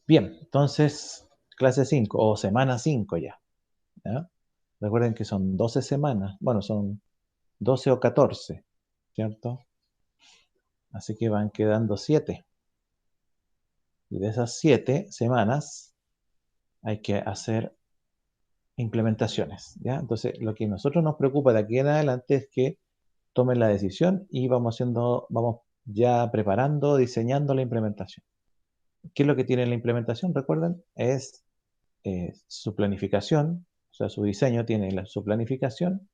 Bien, entonces, clase 5 o semana 5 ya, ¿ya? Recuerden que son 12 semanas, bueno, son 12 o 14, ¿cierto? Así que van quedando 7. Y de esas 7 semanas hay que hacer implementaciones, ¿ya? Entonces, lo que a nosotros nos preocupa de aquí en adelante es que tomen la decisión y vamos ya preparando, diseñando la implementación. ¿Qué es lo que tiene la implementación? Recuerden, es su planificación, o sea, su diseño tiene su planificación,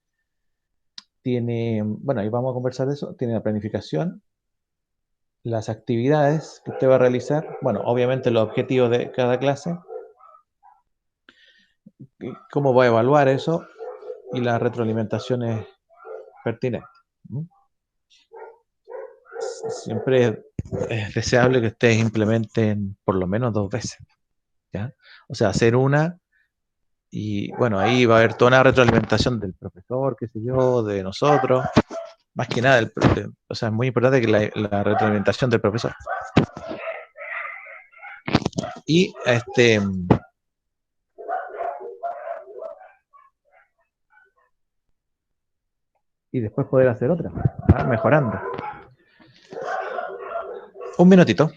tiene, bueno, ahí vamos a conversar de eso, tiene la planificación, las actividades que usted va a realizar, bueno, obviamente los objetivos de cada clase, cómo va a evaluar eso y las retroalimentaciones pertinentes. ¿Mm? Siempre es deseable que ustedes implementen por lo menos 2 veces, ¿ya? O sea, hacer una y bueno, ahí va a haber toda una retroalimentación del profesor, qué sé yo, de nosotros, más que nada, o sea, es muy importante que la retroalimentación del profesor. Y y después poder hacer otra, ¿ah? Mejorando. Un minutito.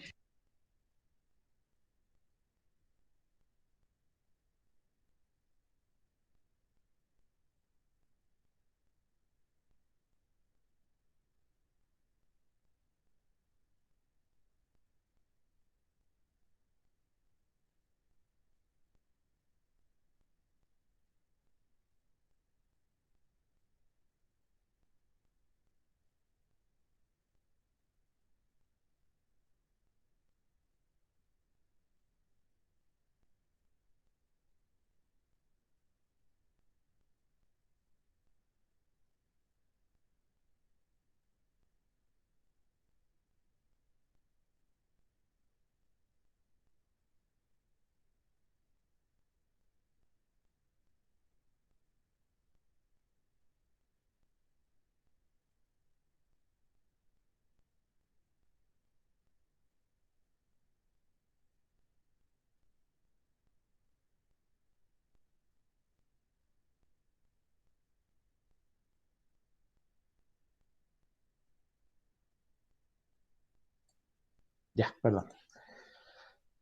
Ya, perdón.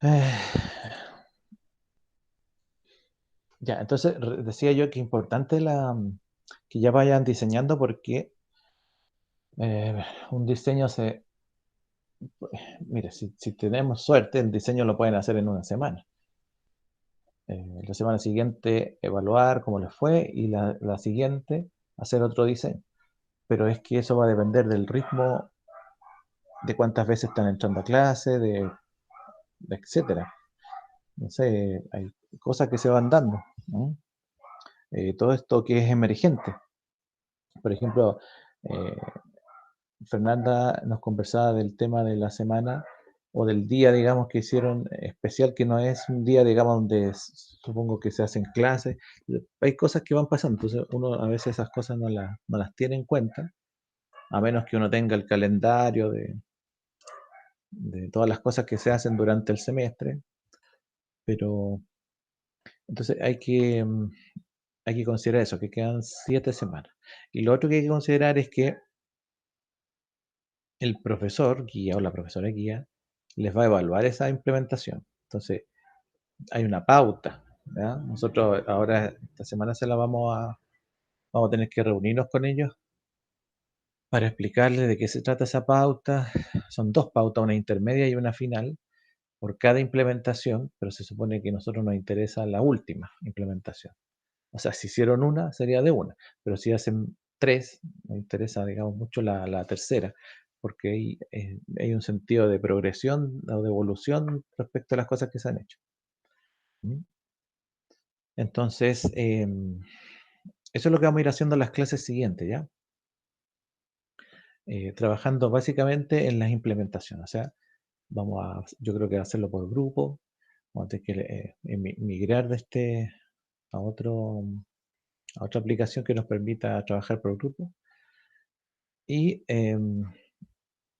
Eh, ya, entonces decía yo que es importante que ya vayan diseñando porque eh, un diseño mire, si tenemos suerte, el diseño lo pueden hacer en una semana. La semana siguiente evaluar cómo les fue y la siguiente hacer otro diseño. Pero es que eso va a depender del ritmo, de cuántas veces están entrando a clase, de etcétera. No sé, hay cosas que se van dando, ¿no? Todo esto que es emergente. Por ejemplo, eh, Fernanda nos conversaba del tema de la semana o del día, digamos, que hicieron especial, que no es un día, digamos, donde supongo que se hacen clases. Hay cosas que van pasando, entonces uno a veces esas cosas no las tiene en cuenta, a menos que uno tenga el calendario de todas las cosas que se hacen durante el semestre, pero entonces hay que considerar eso, que quedan 7 semanas. Y lo otro que hay que considerar es que el profesor guía o la profesora guía les va a evaluar esa implementación. Entonces, hay una pauta, ¿ya? Nosotros ahora esta semana vamos a tener que reunirnos con ellos para explicarles de qué se trata esa pauta. Son 2 pautas, una intermedia y una final, por cada implementación, pero se supone que a nosotros nos interesa la última implementación. O sea, si hicieron una, sería de una, pero si hacen 3, nos interesa, digamos, mucho la tercera, porque hay un sentido de progresión o de evolución respecto a las cosas que se han hecho. ¿Mm? Entonces, eso es lo que vamos a ir haciendo en las clases siguientes, ¿ya? Trabajando básicamente en las implementaciones. O sea, yo creo que hacerlo por grupo, vamos a tener que migrar a otro, a otra aplicación que nos permita trabajar por grupo. Y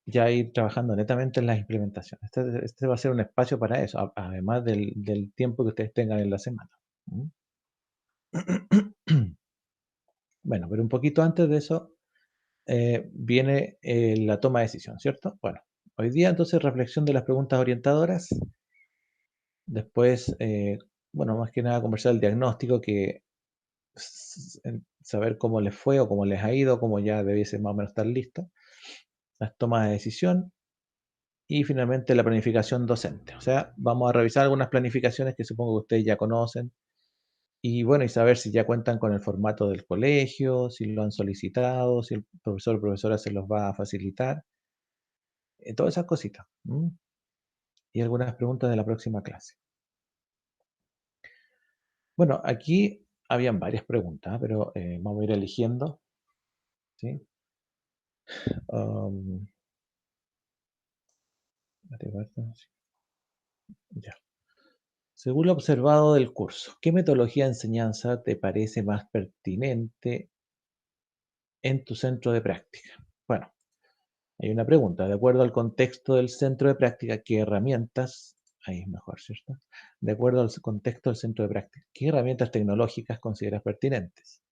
ya ir trabajando netamente en las implementaciones. Este va a ser un espacio para eso, además del tiempo que ustedes tengan en la semana. ¿Mm? Bueno, pero un poquito antes de eso viene la toma de decisión, ¿cierto? Bueno, hoy día entonces reflexión de las preguntas orientadoras. Después, bueno, más que nada conversar el diagnóstico, que saber cómo les fue o cómo les ha ido, cómo ya debiese más o menos estar listo. Las tomas de decisión y finalmente la planificación docente. O sea, vamos a revisar algunas planificaciones que supongo que ustedes ya conocen y bueno, y saber si ya cuentan con el formato del colegio, si lo han solicitado, si el profesor o profesora se los va a facilitar, todas esas cositas. ¿M? Y algunas preguntas de la próxima clase. Bueno, aquí habían varias preguntas, pero vamos a ir eligiendo. ¿Sí? Um, ya. Según lo observado del curso, ¿qué metodología de enseñanza te parece más pertinente en tu centro de práctica? Bueno, hay una pregunta. De acuerdo al contexto del centro de práctica, ¿qué herramientas, ahí es mejor, ¿cierto? De acuerdo al contexto del centro de práctica, ¿qué herramientas tecnológicas consideras pertinentes?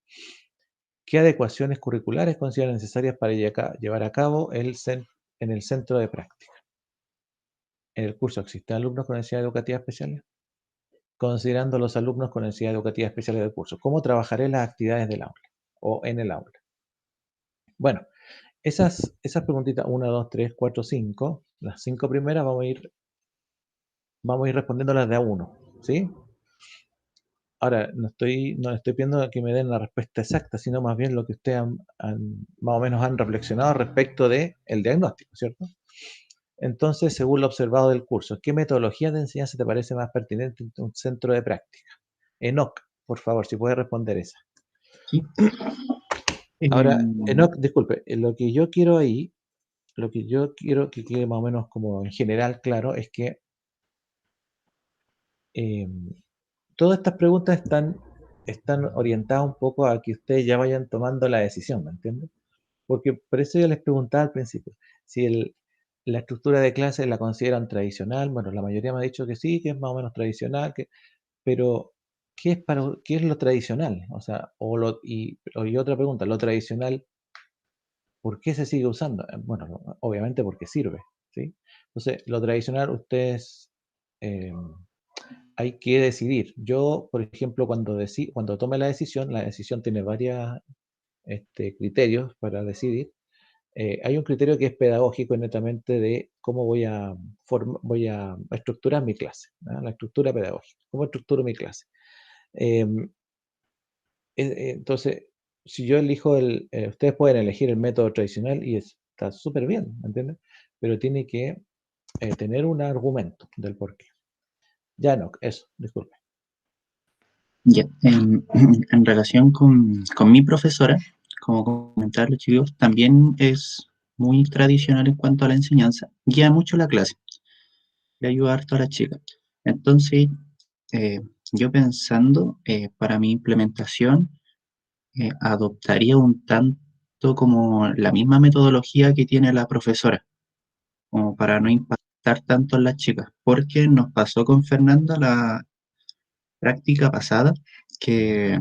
¿Qué adecuaciones curriculares consideras necesarias para llevar a cabo en el centro de práctica? ¿En el curso existen alumnos con necesidades educativas especiales? Considerando los alumnos con necesidades educativas especiales del curso, ¿cómo trabajaré las actividades del aula o en el aula? Bueno, esas preguntitas, 1, 2, 3, 4, 5, las 5 primeras vamos a ir respondiéndolas de a uno, ¿sí? Ahora, no estoy pidiendo que me den la respuesta exacta, sino más bien lo que ustedes más o menos han reflexionado respecto del diagnóstico, ¿cierto? Entonces, según lo observado del curso, ¿qué metodología de enseñanza te parece más pertinente en un centro de práctica? Enoc, por favor, si puede responder esa. Sí. Ahora, Em, Enoch, disculpe, lo que yo quiero ahí, lo que yo quiero que quede más o menos como en general claro, es que eh, todas estas preguntas están orientadas un poco a que ustedes ya vayan tomando la decisión, ¿me entienden? Porque por eso yo les preguntaba al principio, si la estructura de clase la consideran tradicional. Bueno, la mayoría me ha dicho que sí, que es más o menos tradicional, pero ¿qué es lo tradicional? O sea, y otra pregunta, ¿lo tradicional por qué se sigue usando? Bueno, obviamente porque sirve, ¿sí? Entonces, lo tradicional, ustedes eh, hay que decidir. Yo, por ejemplo, cuando tome la decisión tiene varios criterios para decidir. Hay un criterio que es pedagógico netamente de cómo voy a estructurar mi clase, ¿no? La estructura pedagógica, cómo estructuro mi clase. Eh, entonces, si yo elijo ustedes pueden elegir el método tradicional y está súper bien, ¿me entienden? Pero tiene que tener un argumento del porqué. Ya no, eso, disculpe. ya, en relación con mi profesora, como comentaron los chicos, también es muy tradicional en cuanto a la enseñanza, guía mucho la clase, le ayuda harto a la chica. Entonces, eh, yo pensando para mi implementación, adoptaría un tanto como la misma metodología que tiene la profesora, como para no impactar tanto en las chicas, porque nos pasó con Fernanda la práctica pasada que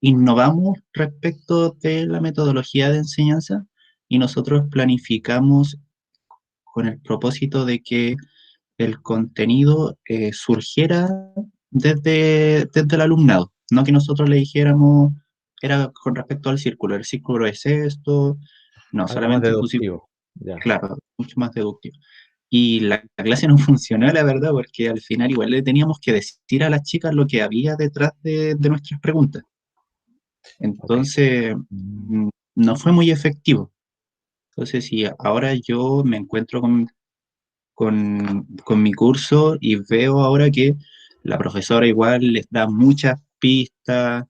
innovamos respecto de la metodología de enseñanza y nosotros planificamos con el propósito de que el contenido surgiera desde el alumnado, no que nosotros le dijéramos, era con respecto al círculo, el círculo es esto, no, Algo más solamente pusimos, deductivo. Ya, claro, mucho más deductivo. Y la clase no funcionó, la verdad, porque al final igual le teníamos que decir a las chicas lo que había detrás de nuestras preguntas. ok. Entonces, Mm, no fue muy efectivo. Entonces, si ahora yo me encuentro con mi curso y veo ahora que la profesora igual les da muchas pistas,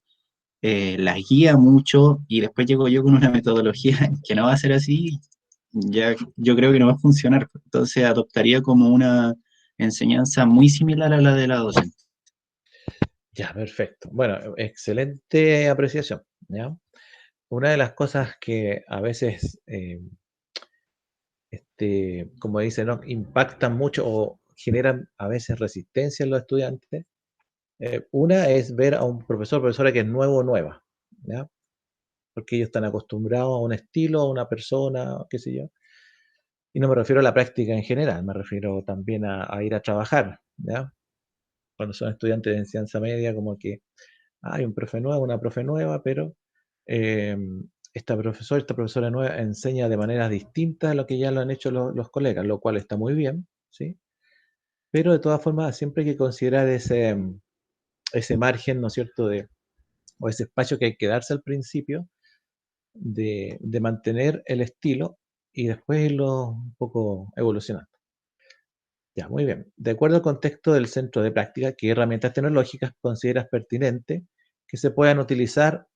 las guía mucho y después llego yo con una metodología que no va a ser así, ya yo creo que no va a funcionar. Entonces, adoptaría como una enseñanza muy similar a la de la docente. ya, perfecto. Bueno, excelente apreciación, ¿ya? Una de las cosas que a veces como dicen, ¿no? Impactan mucho o generan a veces resistencia en los estudiantes. Una es ver a un profesor o profesora que es nuevo o nueva, ¿ya? Porque ellos están acostumbrados a un estilo, a una persona, qué sé yo. Y no me refiero a la práctica en general, me refiero también a ir a trabajar, ¿ya? Cuando son estudiantes de enseñanza media, como que hay un profe nuevo, una profe nueva, pero eh, esta profesora nueva enseña de maneras distintas a lo que ya lo han hecho los colegas, lo cual está muy bien, ¿sí? Pero de todas formas siempre hay que considerar ese margen, ¿no es cierto?, o ese espacio que hay que darse al principio de mantener el estilo y después irlo un poco evolucionando. Ya, muy bien. De acuerdo al contexto del centro de práctica, ¿qué herramientas tecnológicas consideras pertinente que se puedan utilizar,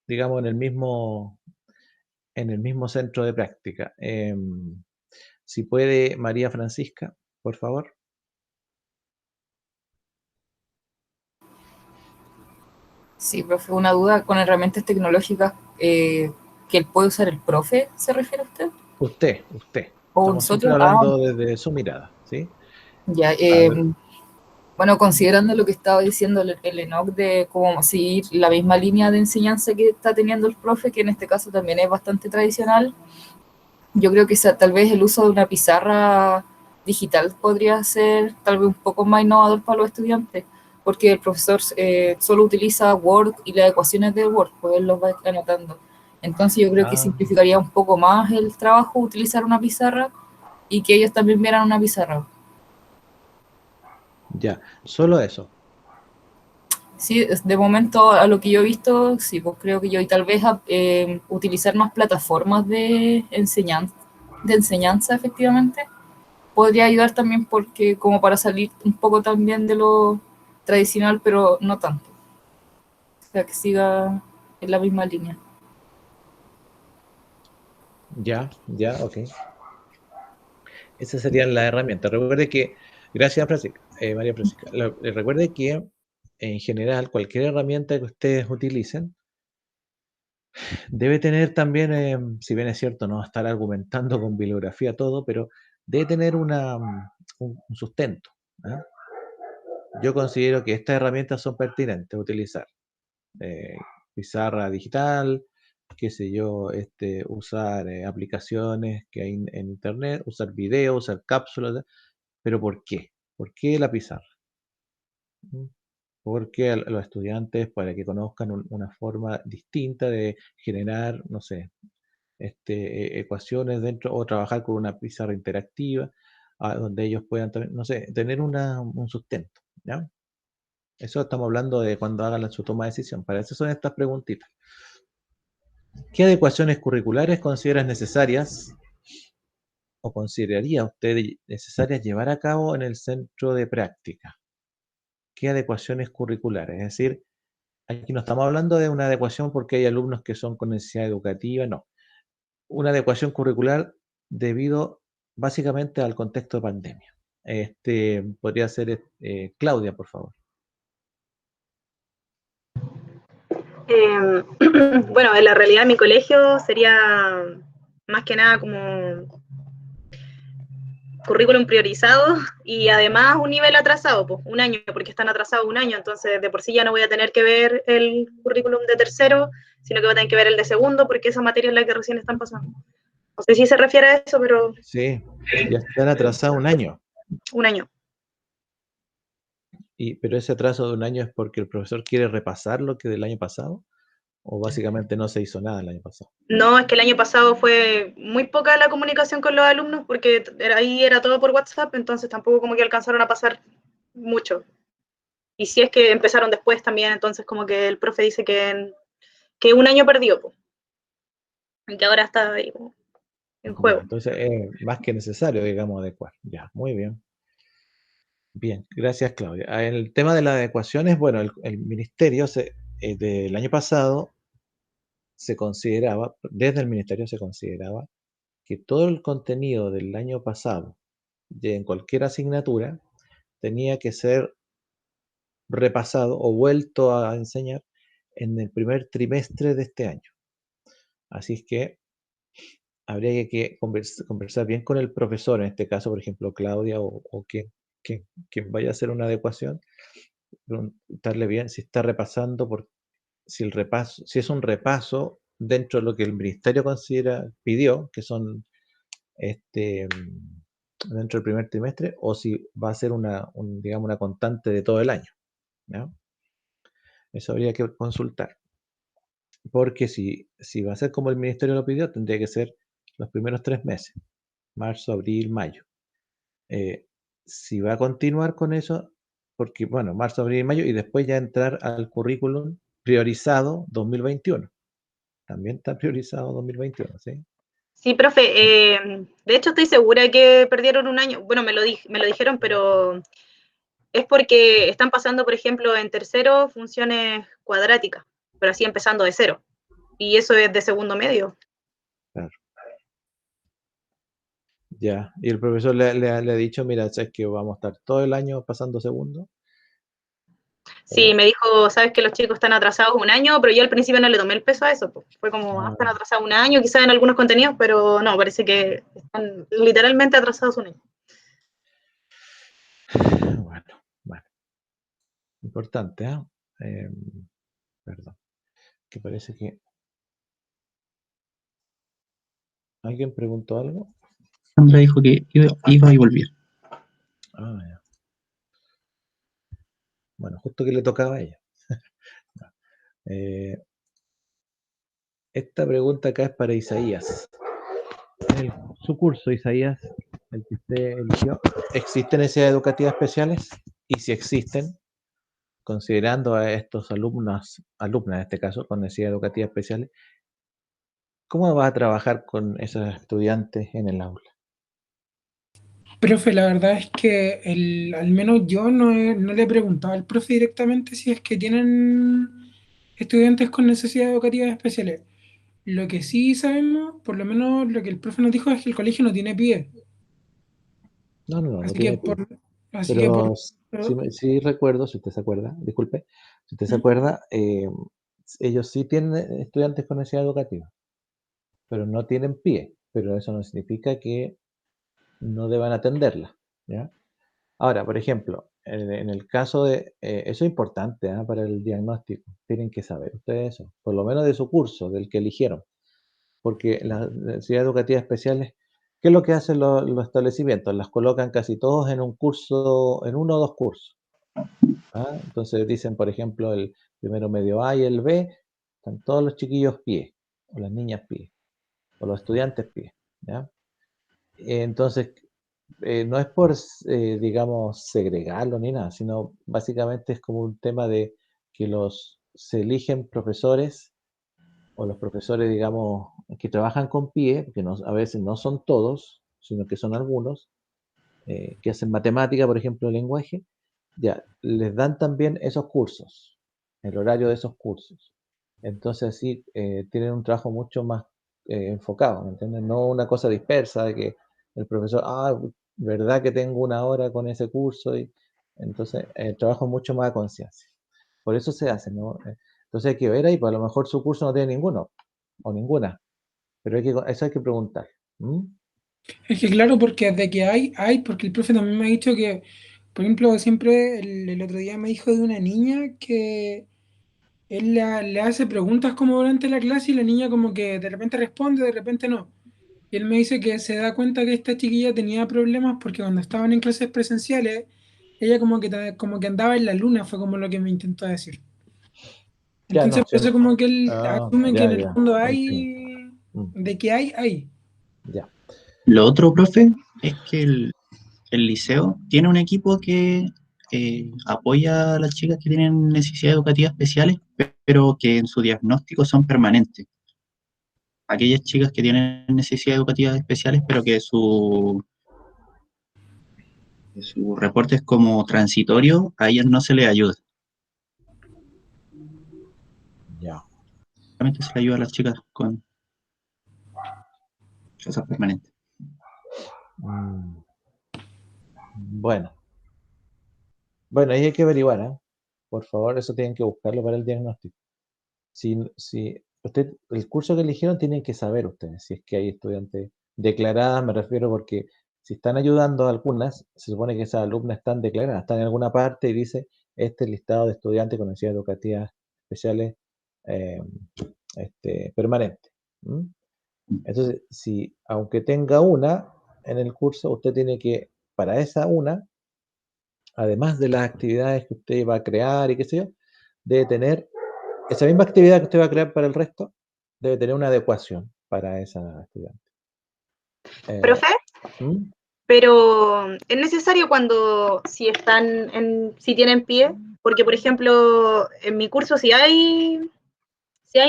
digamos, en el mismo centro de práctica? Si puede, María Francisca, por favor. Sí, profe, una duda con herramientas tecnológicas que él puede usar el profe, ¿se refiere a usted? Usted. ¿O Estamos siempre nosotros? Ah, hablando desde su mirada, ¿sí? ya. A ver, Bueno, considerando lo que estaba diciendo el Enoch de cómo seguir la misma línea de enseñanza que está teniendo el profe, que en este caso también es bastante tradicional, yo creo que tal vez el uso de una pizarra digital podría ser tal vez un poco más innovador para los estudiantes, porque el profesor solo utiliza Word y las ecuaciones de Word, pues él los va anotando. Entonces yo creo que ah, simplificaría un poco más el trabajo utilizar una pizarra y que ellos también vieran una pizarra. ya, solo eso. Sí, de momento a lo que yo he visto, sí, pues creo que yo y tal vez utilizar más plataformas de enseñanza efectivamente podría ayudar también porque como para salir un poco también de lo tradicional, pero no tanto. O sea, que siga en la misma línea. Ya, ya, ok. Esas serían las herramientas. Recuerde que, gracias Francisca, María Francisca, recuerde que en general cualquier herramienta que ustedes utilicen debe tener también, si bien es cierto, no estar argumentando con bibliografía todo, pero debe tener un sustento. ¿Ah? Yo considero que estas herramientas son pertinentes a utilizar. Eh, Pizarra digital, qué sé yo, usar aplicaciones que hay en internet, usar videos, usar cápsulas, pero ¿por qué? ¿Por qué la pizarra? ¿Mm? Porque a los estudiantes, para que conozcan una forma distinta de generar, no sé, ecuaciones dentro o trabajar con una pizarra interactiva, donde ellos puedan también, no sé, tener un sustento, ¿ya? Eso estamos hablando de cuando hagan su toma de decisión. Para eso son estas preguntitas. ¿Qué adecuaciones curriculares consideras necesarias o consideraría usted necesarias llevar a cabo en el centro de práctica? ¿Qué adecuaciones curriculares? Es decir, aquí no estamos hablando de una adecuación porque hay alumnos que son con necesidad educativa, no. Una adecuación curricular debido básicamente al contexto de pandemia. Podría ser Claudia, por favor. Bueno, en la realidad en mi colegio sería más que nada como currículum priorizado y además un nivel atrasado, pues un año, porque están atrasados un año, entonces de por sí ya no voy a tener que ver el currículum de tercero, sino que voy a tener que ver el de segundo, porque esa materia es la que recién están pasando. No sé si se refiere a eso, pero Sí, ya están atrasados un año. un año. Pero ese atraso de un año es porque el profesor quiere repasar lo que del año pasado o básicamente no se hizo nada el año pasado. No, es que el año pasado fue muy poca la comunicación con los alumnos porque ahí era todo por WhatsApp, entonces tampoco como que alcanzaron a pasar mucho. Y si es que empezaron después también, entonces como que el profe dice que un año perdido, pues, y que ahora está ahí en Ya, juego. entonces es más que necesario, digamos, adecuar. Ya, muy bien. Bien, gracias Claudia. En el tema de las adecuaciones, bueno, el ministerio del año pasado se consideraba, desde el ministerio se consideraba que todo el contenido del año pasado, en cualquier asignatura, tenía que ser repasado o vuelto a enseñar en el primer trimestre de este año. Así es que habría que conversar bien con el profesor, en este caso, por ejemplo, Claudia o quien vaya a hacer una adecuación, preguntarle bien si está repasando, si es un repaso dentro de lo que el ministerio pidió, que son dentro del primer trimestre, o si va a ser digamos, una constante de todo el año, ¿no? Eso habría que consultar. Porque si va a ser como el ministerio lo pidió, tendría que ser los primeros 3 meses, marzo, abril, mayo. Si va a continuar con eso, porque, bueno, marzo, abril y mayo, y después ya entrar al currículum priorizado 2021. También está priorizado 2021, ¿sí? Sí, profe, de hecho estoy segura que perdieron un año. Bueno, me lo dijeron, pero es porque están pasando, por ejemplo, en tercero funciones cuadráticas, pero así empezando de cero. Y eso es de segundo medio. Claro. Ya, y el profesor le ha dicho, mira, sabes que vamos a estar todo el año pasando segundo. Sí, me dijo, sabes que los chicos están atrasados un año, pero yo al principio no le tomé el peso a eso. Pues. Fue como, están atrasados un año, quizás en algunos contenidos, pero no, parece que están literalmente atrasados un año. Bueno, importante, ¿eh? Perdón, que parece que alguien preguntó algo. Sandra dijo que iba y volvía. Ah, ya. Bueno, justo que le tocaba a ella. Esta pregunta acá es para Isaías. En su curso, Isaías, el que usted eligió, ¿existen necesidades educativas especiales? Y si existen, considerando a estos alumnas en este caso, con necesidades educativas especiales, ¿cómo va a trabajar con esos estudiantes en el aula? Profe, la verdad es que al menos yo no le he preguntado al profe directamente si es que tienen estudiantes con necesidades educativas especiales. Lo que sí sabemos, por lo menos lo que el profe nos dijo, es que el colegio no tiene pie. No Así que tiene pie. por, así que por, Pero sí recuerdo, si usted se acuerda, disculpe, si usted se acuerda, ellos sí tienen estudiantes con necesidad educativa, pero no tienen pie. Pero eso no significa que no deban atenderla, ¿ya? Ahora, por ejemplo, en el caso eso es importante, ¿ah? Para el diagnóstico, tienen que saber ustedes eso, por lo menos de su curso, del que eligieron, porque las necesidades educativas especiales, ¿qué es lo que hacen los establecimientos? Las colocan casi todos en un curso, en uno o dos cursos, ¿ah? Entonces dicen, por ejemplo, el primero medio A y el B, están todos los chiquillos pie, o las niñas pie, o los estudiantes pie, ¿ya? Entonces, no es por, digamos, segregarlo ni nada, sino básicamente es como un tema de que se eligen profesores o los profesores, digamos, que trabajan con PIE, que a veces no son todos, sino que son algunos, que hacen matemática, por ejemplo, lenguaje, ya, les dan también esos cursos, el horario de esos cursos. Entonces, así tienen un trabajo mucho más enfocado, ¿me entiendes? No una cosa dispersa de que el profesor, verdad que tengo una hora con ese curso, y entonces el trabajo es mucho más a conciencia. Por eso se hace, ¿no? Entonces hay que ver ahí, pues a lo mejor su curso no tiene ninguno o ninguna, pero eso hay que preguntar. ¿Mm? es que claro, porque de que porque el profe también me ha dicho que, por ejemplo, siempre el otro día me dijo de una niña que él le hace preguntas como durante la clase y la niña como que de repente responde, de repente no. Y él me dice que se da cuenta que esta chiquilla tenía problemas porque cuando estaban en clases presenciales, ella como que andaba en la luna, fue como lo que me intentó decir. Ya, Entonces, no, por eso como que él asume que en ya, el ya, fondo entiendo. hay, Mm, de que hay. ya. Lo otro, profe, es que el liceo tiene un equipo que apoya a las chicas que tienen necesidades educativas especiales, pero que en su diagnóstico son permanentes. Aquellas chicas que tienen necesidades educativas especiales, pero que su reporte es como transitorio, a ellas no se les ayuda. Ya. Solamente se le ayuda a las chicas con cosas permanentes. Mm, bueno, bueno, ahí hay que averiguar, ¿eh? Por favor, eso tienen que buscarlo para el diagnóstico. Si el curso que eligieron tienen que saber ustedes si es que hay estudiantes declaradas, me refiero porque si están ayudando a algunas, se supone que esas alumnas están declaradas, están en alguna parte y dice este listado de estudiantes con necesidades educativas especiales eh, permanentes. ¿Mm? Entonces, si aunque tenga una en el curso, usted tiene que, para esa una, además de las actividades que usted va a crear y qué sé yo, debe tener esa misma actividad que usted va a crear para el resto, debe tener una adecuación para esa actividad. Profe, ¿Mm? pero es necesario si tienen pie, porque por ejemplo, en mi curso si hay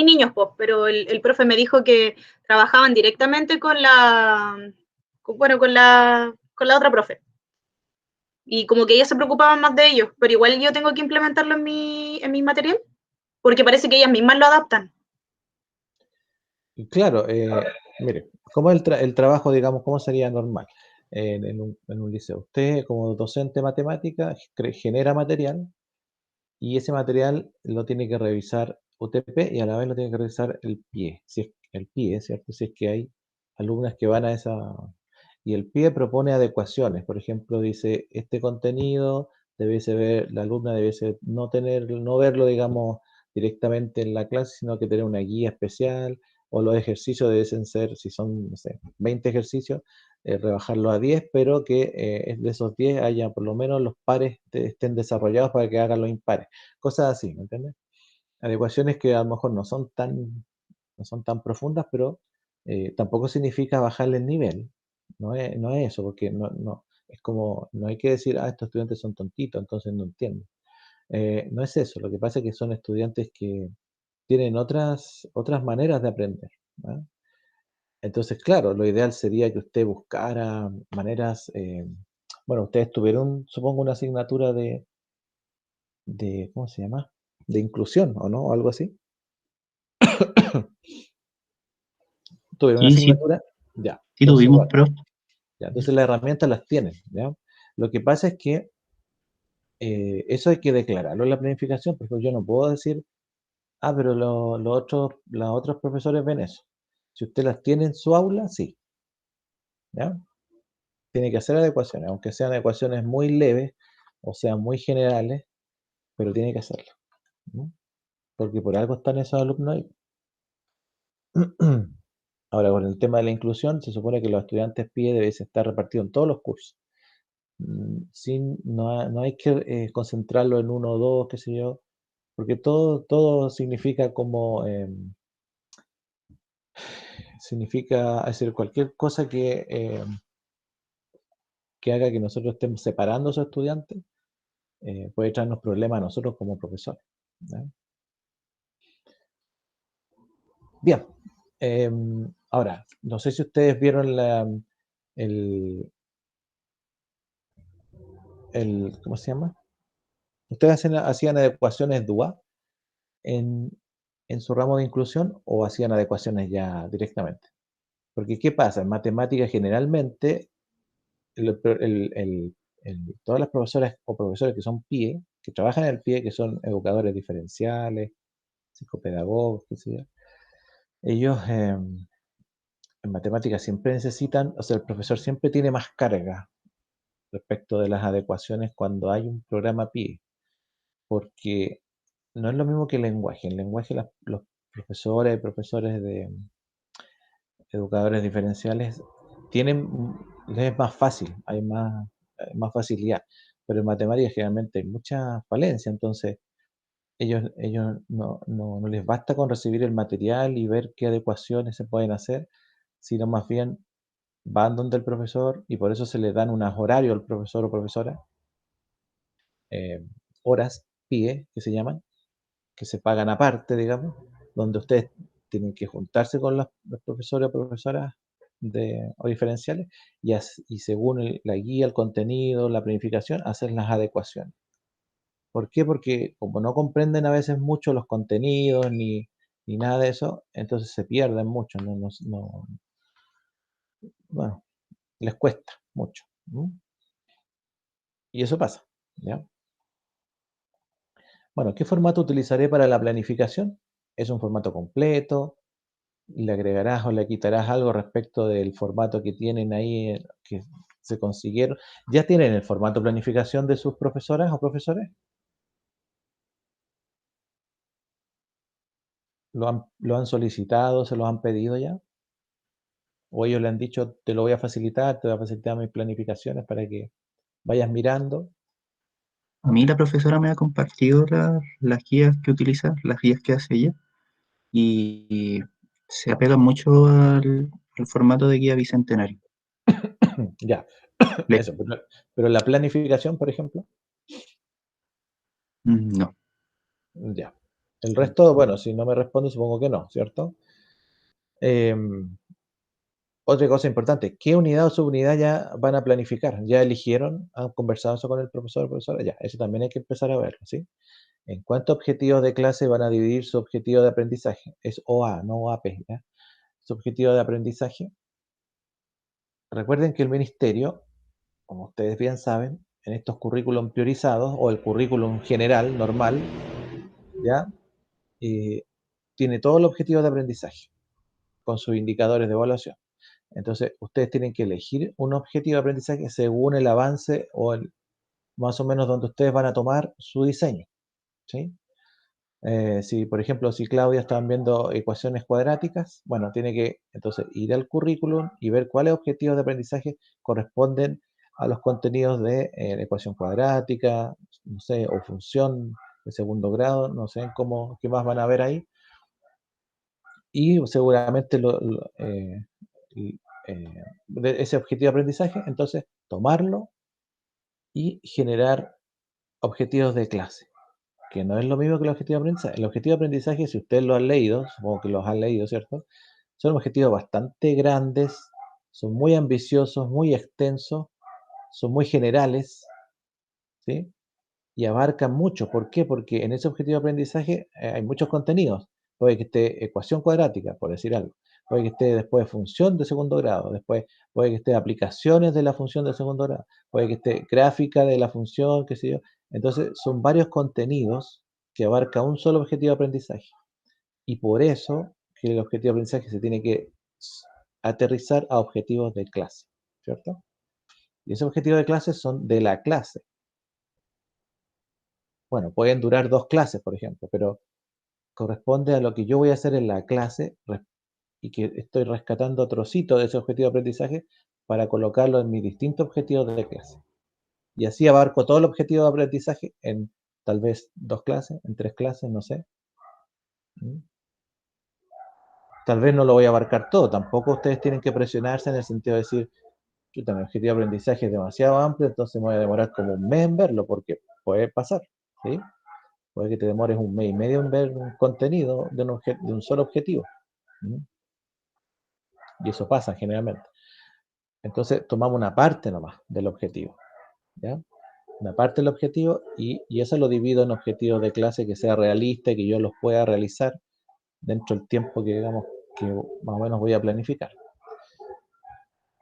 niños, pues, pero el profe me dijo que trabajaban directamente con la otra profe. Y como que ellas se preocupaban más de ellos, pero igual yo tengo que implementarlo en mi material, porque parece que ellas mismas lo adaptan. Y claro, mire, ¿cómo es el trabajo, digamos, cómo sería normal en un liceo? Usted, como docente de matemática, genera material y ese material lo tiene que revisar UTP y a la vez lo tiene que revisar el PIE, si es el PIE, ¿cierto? Si es que hay alumnas que van a esa. Y el PIE propone adecuaciones, por ejemplo, dice, este contenido debiese ver, la alumna debiese no verlo, digamos, directamente en la clase, sino que tener una guía especial, o los ejercicios debiesen ser, si son, no sé, 20 ejercicios, rebajarlo a 10, pero que de esos 10 haya por lo menos los pares estén desarrollados para que hagan los impares. Cosas así, ¿me entiendes? Adecuaciones que a lo mejor no son tan profundas, pero tampoco significa bajarle el nivel. No es eso, porque es como, no hay que decir, estos estudiantes son tontitos, entonces no entienden. No es eso, lo que pasa es que son estudiantes que tienen otras maneras de aprender. ¿No? Entonces, claro, lo ideal sería que usted buscara maneras, bueno, ustedes tuvieron, supongo, una asignatura ¿cómo se llama? De inclusión, ¿o no? O algo así. ¿Tuvieron una Sí, sí, asignatura? Ya, sí entonces tuvimos, igual. pero Ya, entonces las herramientas las tienen, ¿ya? Lo que pasa es que eso hay que declararlo en la planificación, porque yo no puedo decir, pero los otros profesores ven eso. Si usted las tiene en su aula, sí, ¿ya? Tiene que hacer adecuaciones, aunque sean adecuaciones muy leves o sean muy generales, pero tiene que hacerlo, ¿no? Porque por algo están esos alumnos ahí. Ahora, con el tema de la inclusión, se supone que los estudiantes PIE deben estar repartidos en todos los cursos. No hay que concentrarlo en uno o dos, qué sé yo, porque todo significa como, significa hacer cualquier cosa que haga que nosotros estemos separando a esos estudiantes, puede traernos problemas a nosotros como profesores. ¿Ya? Bien, ahora, no sé si ustedes vieron el, ¿cómo se llama? ¿Ustedes hacían adecuaciones DUA en, en su ramo de inclusión o hacían adecuaciones ya directamente? Porque, ¿qué pasa? En matemáticas generalmente, todas las profesoras o profesores que son PIE, que trabajan en el PIE, que son educadores diferenciales, psicopedagogos, qué sé yo, ellos en matemáticas siempre necesitan, o sea, el profesor siempre tiene más carga respecto de las adecuaciones cuando hay un programa PIE, porque no es lo mismo que el lenguaje. En lenguaje los profesores y profesores de educadores diferenciales les es más fácil, hay más facilidad, pero en matemáticas generalmente hay mucha falencia, entonces ellos no les basta con recibir el material y ver qué adecuaciones se pueden hacer, sino más bien van donde el profesor y por eso se le dan unos horarios al profesor o profesora, eh, horas PIE que se llaman, que se pagan aparte, digamos, donde ustedes tienen que juntarse con los profesores o profesoras o diferenciales y según la guía, el contenido, la planificación, hacer las adecuaciones. ¿Por qué? Porque como no comprenden a veces mucho los contenidos ni nada de eso, entonces se pierden mucho, bueno, les cuesta mucho. ¿No? Y eso pasa. ¿Ya? Bueno, ¿qué formato utilizaré para la planificación? es un formato completo, le agregarás o le quitarás algo respecto del formato que tienen ahí, que se consiguieron. ¿Ya tienen el formato planificación de sus profesoras o profesores? ¿Lo han solicitado, se lo han pedido ya? ¿O ellos le han dicho, te lo voy a facilitar, te voy a facilitar mis planificaciones para que vayas mirando? A mí la profesora me ha compartido las guías que utiliza, las guías que hace ella, y se apega mucho al formato de guía bicentenario. Ya, Le- eso. Pero la planificación, por ejemplo, no. ya. El resto, bueno, si no me responde, supongo que no, ¿cierto? Otra cosa importante, ¿qué unidad o subunidad ya van a planificar? ¿Ya eligieron? ¿Han conversado eso con el profesor o profesora? Ya, eso también hay que empezar a verlo, ¿sí? ¿En cuántos objetivos de clase van a dividir su objetivo de aprendizaje? Es OA, no OAP, ¿ya? Su objetivo de aprendizaje. Recuerden que el ministerio, como ustedes bien saben, en estos currículum priorizados o el currículum general, normal, ¿ya? Eh, tiene todo el objetivo de aprendizaje con sus indicadores de evaluación. Entonces, ustedes tienen que elegir un objetivo de aprendizaje según el avance o más o menos donde ustedes van a tomar su diseño, ¿sí? Si, por ejemplo, si Claudia están viendo ecuaciones cuadráticas, bueno, tiene que entonces ir al currículum y ver cuáles objetivos de aprendizaje corresponden a los contenidos de ecuación cuadrática, no sé, o función de segundo grado, no sé qué más van a ver ahí. Y seguramente de ese objetivo de aprendizaje, entonces tomarlo y generar objetivos de clase, que no es lo mismo que el objetivo de aprendizaje. El objetivo de aprendizaje, si ustedes lo han leído, supongo que los han leído, ¿cierto? Son objetivos bastante grandes, son muy ambiciosos, muy extensos, son muy generales, ¿sí? Y abarcan mucho. ¿Por qué? Porque en ese objetivo de aprendizaje hay muchos contenidos. Puede que esté ecuación cuadrática, por decir algo. Puede que esté después función de segundo grado. Después puede que esté aplicaciones de la función de segundo grado. Puede que esté gráfica de la función, qué sé yo. Entonces, son varios contenidos que abarca un solo objetivo de aprendizaje. Y por eso que el objetivo de aprendizaje se tiene que aterrizar a objetivos de clase, ¿cierto? Y esos objetivos de clase son de la clase. Bueno, pueden durar 2 clases, por ejemplo, pero corresponde a lo que yo voy a hacer en la clase y que estoy rescatando trocitos de ese objetivo de aprendizaje para colocarlo en mis distintos objetivos de clase. Y así abarco todo el objetivo de aprendizaje en tal vez 2 clases, en 3 clases, no sé. ¿Mm? Tal vez no lo voy a abarcar todo, tampoco ustedes tienen que presionarse en el sentido de decir, chuta, mi objetivo de aprendizaje es demasiado amplio, entonces me voy a demorar como un mes en verlo, porque puede pasar, ¿sí? Puede que te demores un mes y medio en ver un contenido de un solo objetivo. ¿Mm? Y eso pasa generalmente. Entonces tomamos una parte nomás del objetivo, ¿ya? Una parte del objetivo y eso lo divido en objetivos de clase que sea realista y que yo los pueda realizar dentro del tiempo que digamos que más o menos voy a planificar.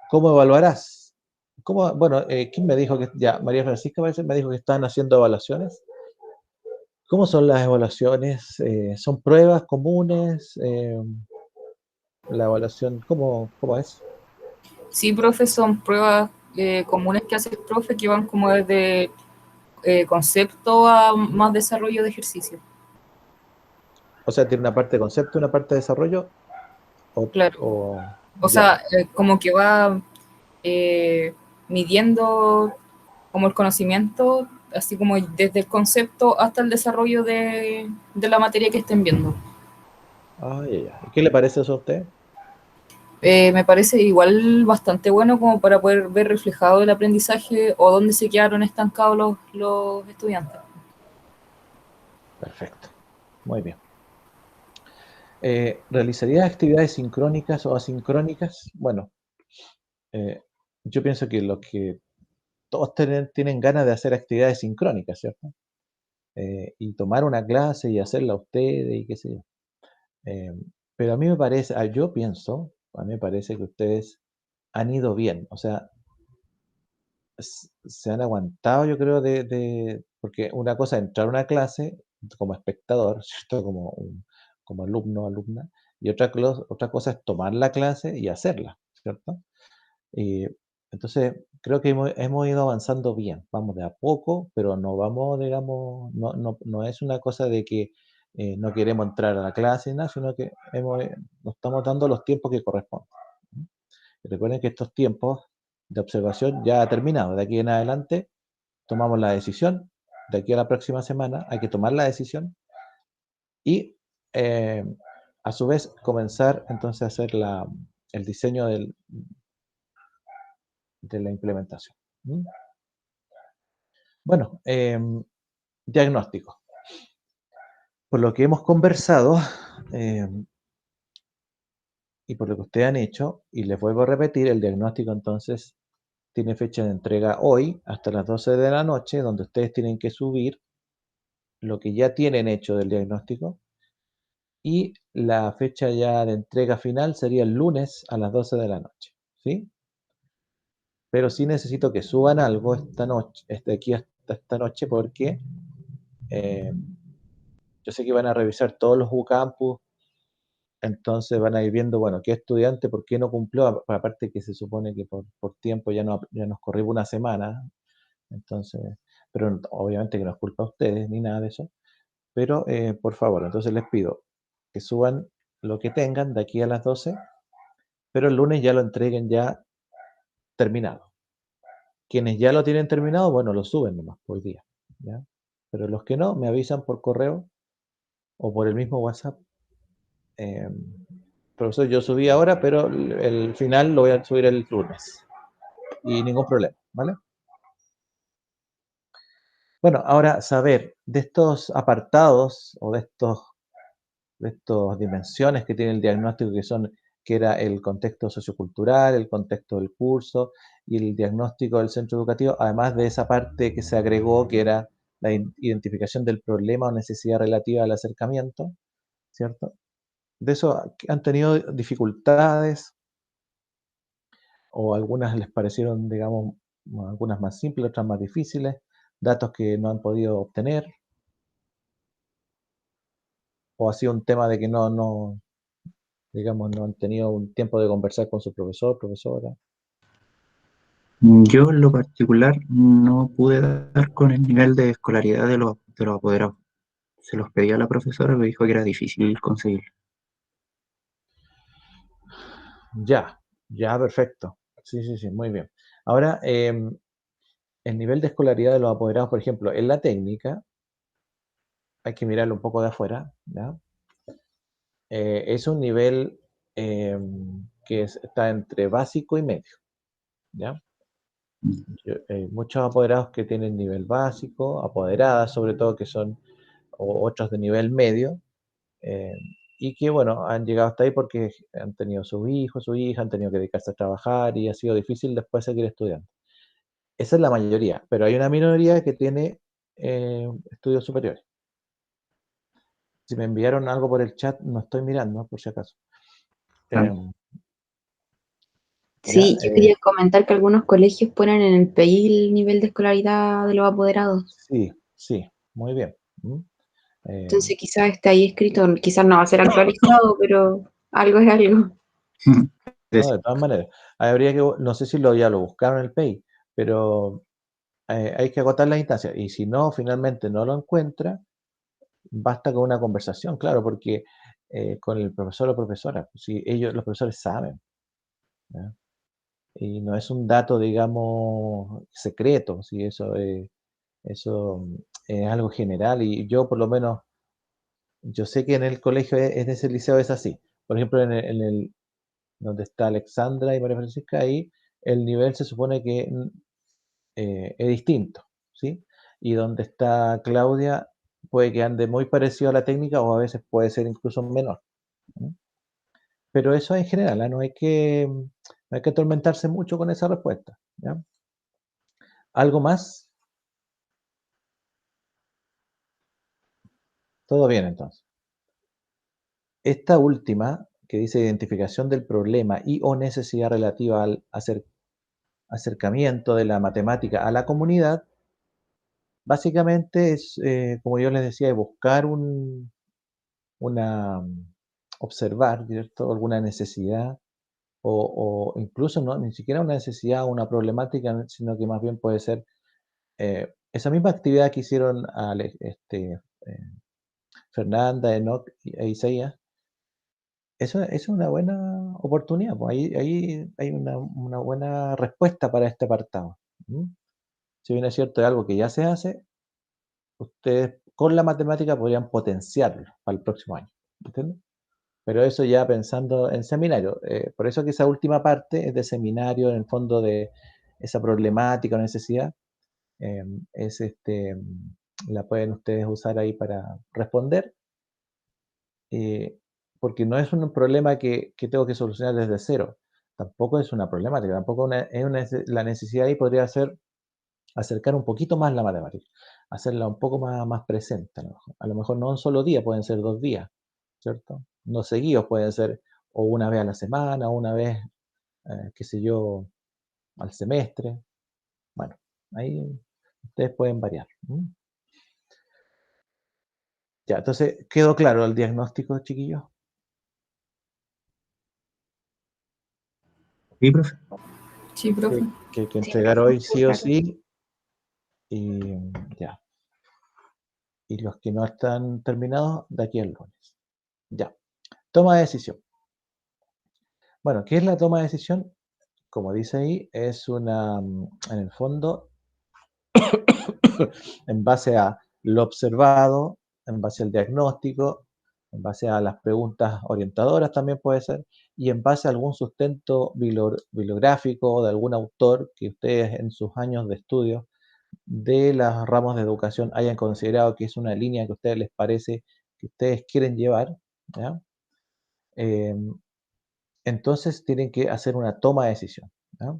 ¿Cómo evaluarás? Bueno, ¿quién me dijo que ya? María Francisca parece, me dijo que están haciendo evaluaciones. ¿Cómo son las evaluaciones? ¿Son pruebas comunes? La evaluación, ¿cómo es? Sí, profe, son pruebas comunes que hace el profe que van como desde concepto a más desarrollo de ejercicio. O sea, tiene una parte de concepto y una parte de desarrollo. Claro. O Ya. sea, como que va midiendo como el conocimiento, así como desde el concepto hasta el desarrollo de la materia que estén viendo. Ah, ya. ¿Y qué le parece eso a usted? Me parece igual bastante bueno como para poder ver reflejado el aprendizaje o dónde se quedaron estancados los estudiantes. Perfecto. Muy bien. ¿Realizaría actividades sincrónicas o asincrónicas? Bueno, eh, yo pienso que lo que todos tienen ganas de hacer actividades sincrónicas, ¿cierto? Y tomar una clase y hacerla ustedes y qué sé yo. Eh, pero a mí me parece, a mí me parece que ustedes han ido bien, o sea, se han aguantado, yo creo, porque una cosa es entrar a una clase como espectador, ¿cierto? Como como alumno o alumna, y otra cosa es tomar la clase y hacerla, ¿cierto? Entonces, creo que hemos ido avanzando bien, vamos de a poco, pero no vamos, digamos, no es una cosa de que no queremos entrar a la clase, ni nada, sino que nos estamos dando los tiempos que corresponden. ¿Mm? Y recuerden que estos tiempos de observación ya ha terminado. De aquí en adelante tomamos la decisión. De aquí a la próxima semana hay que tomar la decisión y eh, a su vez comenzar entonces a hacer el diseño de la implementación. ¿Mm? Bueno, diagnóstico. Por lo que hemos conversado y por lo que ustedes han hecho, y les vuelvo a repetir, el diagnóstico entonces tiene fecha de entrega hoy hasta las 12 de la noche, donde ustedes tienen que subir lo que ya tienen hecho del diagnóstico, y la fecha ya de entrega final sería el lunes a las 12 de la noche, ¿sí? Pero sí necesito que suban algo esta noche, aquí hasta esta noche, porque yo sé que van a revisar todos los UCampus, entonces van a ir viendo, bueno, qué estudiante, por qué no cumplió, aparte que se supone que por tiempo ya nos corrimos una semana, entonces, pero obviamente que no es culpa de ustedes ni nada de eso, pero por favor, entonces les pido que suban lo que tengan de aquí a las 12, pero el lunes ya lo entreguen ya terminado. Quienes ya lo tienen terminado, bueno, lo suben nomás por día, ¿ya? Pero los que no, me avisan por correo o por el mismo WhatsApp. Profesor, yo subí ahora, pero el final lo voy a subir el lunes. Y ningún problema, ¿vale? Bueno, ahora saber de estos apartados o de estas dimensiones que tiene el diagnóstico, que era el contexto sociocultural, el contexto del curso y el diagnóstico del centro educativo, además de esa parte que se agregó, que era la identificación del problema o necesidad relativa al acercamiento, ¿cierto? De eso han tenido dificultades o algunas les parecieron, digamos, algunas más simples, otras más difíciles, datos que no han podido obtener, o ha sido un tema de que digamos, no han tenido un tiempo de conversar con su profesor, profesora. Yo en lo particular no pude dar con el nivel de escolaridad de los apoderados. Se los pedí a la profesora, me dijo que era difícil conseguirlo. Ya, perfecto. Sí, muy bien. Ahora, el nivel de escolaridad de los apoderados, por ejemplo, en la técnica, hay que mirarlo un poco de afuera, ¿ya? Es un nivel que está entre básico y medio, ¿ya? Muchos apoderados que tienen nivel básico, apoderadas sobre todo, que son otros de nivel medio, eh, y que, bueno, han llegado hasta ahí porque han tenido sus hijos, su hija, han tenido que dedicarse a trabajar y ha sido difícil después seguir estudiando. Esa es la mayoría, pero hay una minoría que tiene estudios superiores. Si me enviaron algo por el chat, no estoy mirando, por si acaso. Ah, Ya, Sí, yo quería comentar que algunos colegios ponen en el PEI el nivel de escolaridad de los apoderados. sí, muy bien. Entonces quizás esté ahí escrito, quizás no va a ser actualizado, pero algo es algo. No, de todas maneras, no sé si ya lo buscaron en el PEI, pero hay que agotar las instancias. Y si no, finalmente no lo encuentra, basta con una conversación, claro, porque con el profesor o profesora, si los profesores saben, ¿ya? Y no es un dato, digamos, secreto, si eso es algo general. Y yo, por lo menos, yo sé que en el colegio, en ese liceo es así. Por ejemplo, donde está Alexandra y María Francisca, ahí el nivel se supone que es distinto, ¿sí? Y donde está Claudia puede que ande muy parecido a la técnica o a veces puede ser incluso menor, ¿no? Pero eso en general, ¿ah? No hay que atormentarse mucho con esa respuesta, ¿ya? ¿Algo más? Todo bien entonces. Esta última, que dice identificación del problema y o necesidad relativa al acercamiento de la matemática a la comunidad, básicamente es, como yo les decía, buscar un observar, ¿cierto? Alguna necesidad o incluso no, ni siquiera una necesidad o una problemática, sino que más bien puede ser esa misma actividad que hicieron Fernanda, Enoch e Isaías. Eso es una buena oportunidad, pues ahí hay una buena respuesta para este apartado. Si bien es cierto, es algo que ya se hace, ustedes con la matemática podrían potenciarlo para el próximo año. ¿Entiendes? Pero eso ya pensando en seminario. Por eso que esa última parte es de seminario, en el fondo de esa problemática o necesidad, es la pueden ustedes usar ahí para responder, porque no es un problema que tengo que solucionar desde cero. Tampoco es una problemática, tampoco la necesidad ahí podría ser acercar un poquito más la matemática, hacerla un poco más presente. A lo mejor no un solo día, pueden ser 2 días, ¿cierto? No seguidos, pueden ser o una vez a la semana, o una vez, qué sé yo, al semestre. Bueno, ahí ustedes pueden variar. Ya, entonces, ¿quedó claro el diagnóstico, chiquillos? Sí, profe. Sí, profe. Que hay que Sí, entregar profe, hoy sí o claro. sí. Y ya. Y los que no están terminados, de aquí al lunes. Ya. Toma de decisión. Bueno, ¿qué es la toma de decisión? Como dice ahí, es en el fondo, en base a lo observado, en base al diagnóstico, en base a las preguntas orientadoras también puede ser, y en base a algún sustento bibliográfico de algún autor que ustedes en sus años de estudio de las ramos de educación hayan considerado que es una línea que a ustedes les parece que ustedes quieren llevar, ¿ya? Eh, entonces tienen que hacer una toma de decisión, ¿ya?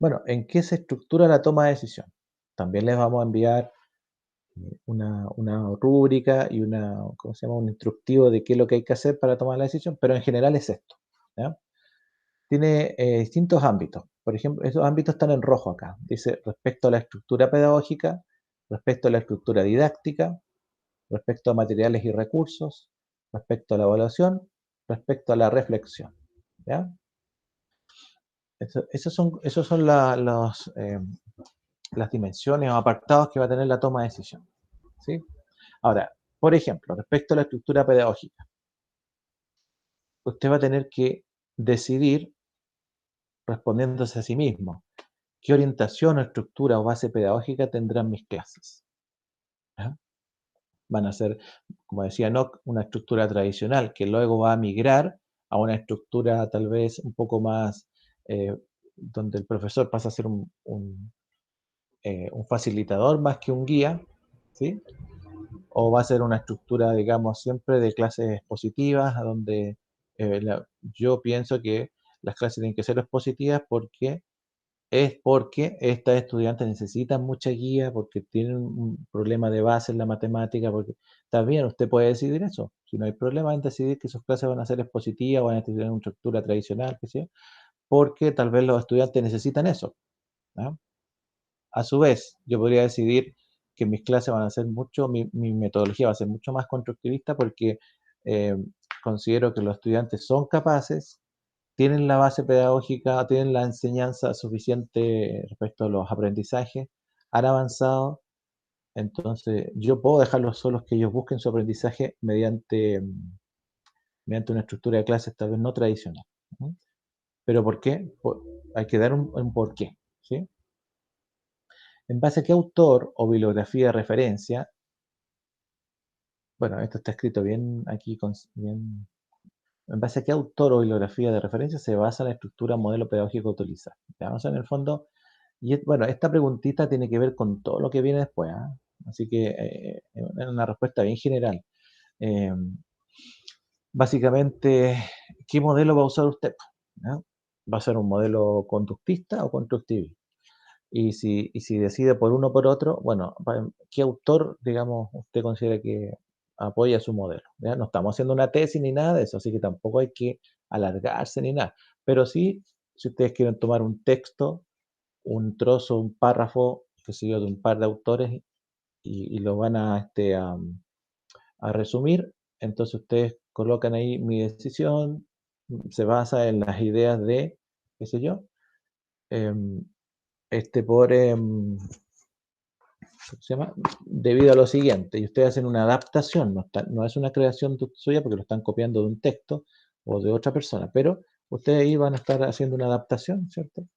Bueno, ¿en qué se estructura la toma de decisión? También les vamos a enviar una rúbrica y ¿cómo se llama? Un instructivo de qué es lo que hay que hacer para tomar la decisión, pero en general es esto, ¿ya? Tiene distintos ámbitos. Por ejemplo, esos ámbitos están en rojo acá. Dice respecto a la estructura pedagógica, respecto a la estructura didáctica, respecto a materiales y recursos, respecto a la evaluación, respecto a la reflexión. ¿Ya? Esos son las dimensiones o apartados que va a tener la toma de decisión. ¿Sí? Ahora, por ejemplo, respecto a la estructura pedagógica, usted va a tener que decidir, respondiéndose a sí mismo, qué orientación o estructura o base pedagógica tendrán mis clases. ¿Ya? Van a ser, como decía Nock, una estructura tradicional que luego va a migrar a una estructura tal vez un poco más, donde el profesor pasa a ser un facilitador más que un guía, ¿sí? O va a ser una estructura, digamos, siempre de clases expositivas, donde yo pienso que las clases tienen que ser expositivas porque estas estudiantes necesitan mucha guía, porque tienen un problema de base en la matemática, porque también usted puede decidir eso. Si no hay problema en decidir que sus clases van a ser expositivas, van a tener una estructura tradicional, que sea, porque tal vez los estudiantes necesitan eso, ¿no? A su vez, yo podría decidir que mis clases van a ser mi metodología va a ser mucho más constructivista porque eh, considero que los estudiantes son capaces, tienen la base pedagógica, tienen la enseñanza suficiente respecto a los aprendizajes, han avanzado, entonces yo puedo dejarlos solos que ellos busquen su aprendizaje mediante una estructura de clases tal vez no tradicional. ¿No? ¿Pero por qué? Hay que dar un porqué, ¿sí? ¿En base a qué autor o bibliografía de referencia? Bueno, esto está escrito bien aquí, bien. ¿En base a qué autor o bibliografía de referencia se basa la estructura modelo pedagógico a utilizar? Vamos en el fondo, bueno, esta preguntita tiene que ver con todo lo que viene después, ¿ah? Así que es una respuesta bien general. Eh, Básicamente, ¿qué modelo va a usar usted? ¿Ah? ¿Va a ser un modelo conductista o constructivista? Y si decide por uno o por otro, bueno, ¿qué autor, digamos, usted considera que apoya su modelo? ¿Ya? No estamos haciendo una tesis ni nada de eso, así que tampoco hay que alargarse ni nada. Pero sí, si ustedes quieren tomar un texto, un trozo, un párrafo, qué sé yo, de un par de autores y lo van a a resumir, entonces ustedes colocan ahí mi decisión, se basa en las ideas de, qué sé yo, ¿cómo se llama? Debido a lo siguiente, y ustedes hacen una adaptación, no es una creación suya porque lo están copiando de un texto o de otra persona, pero ustedes ahí van a estar haciendo una adaptación, ¿cierto?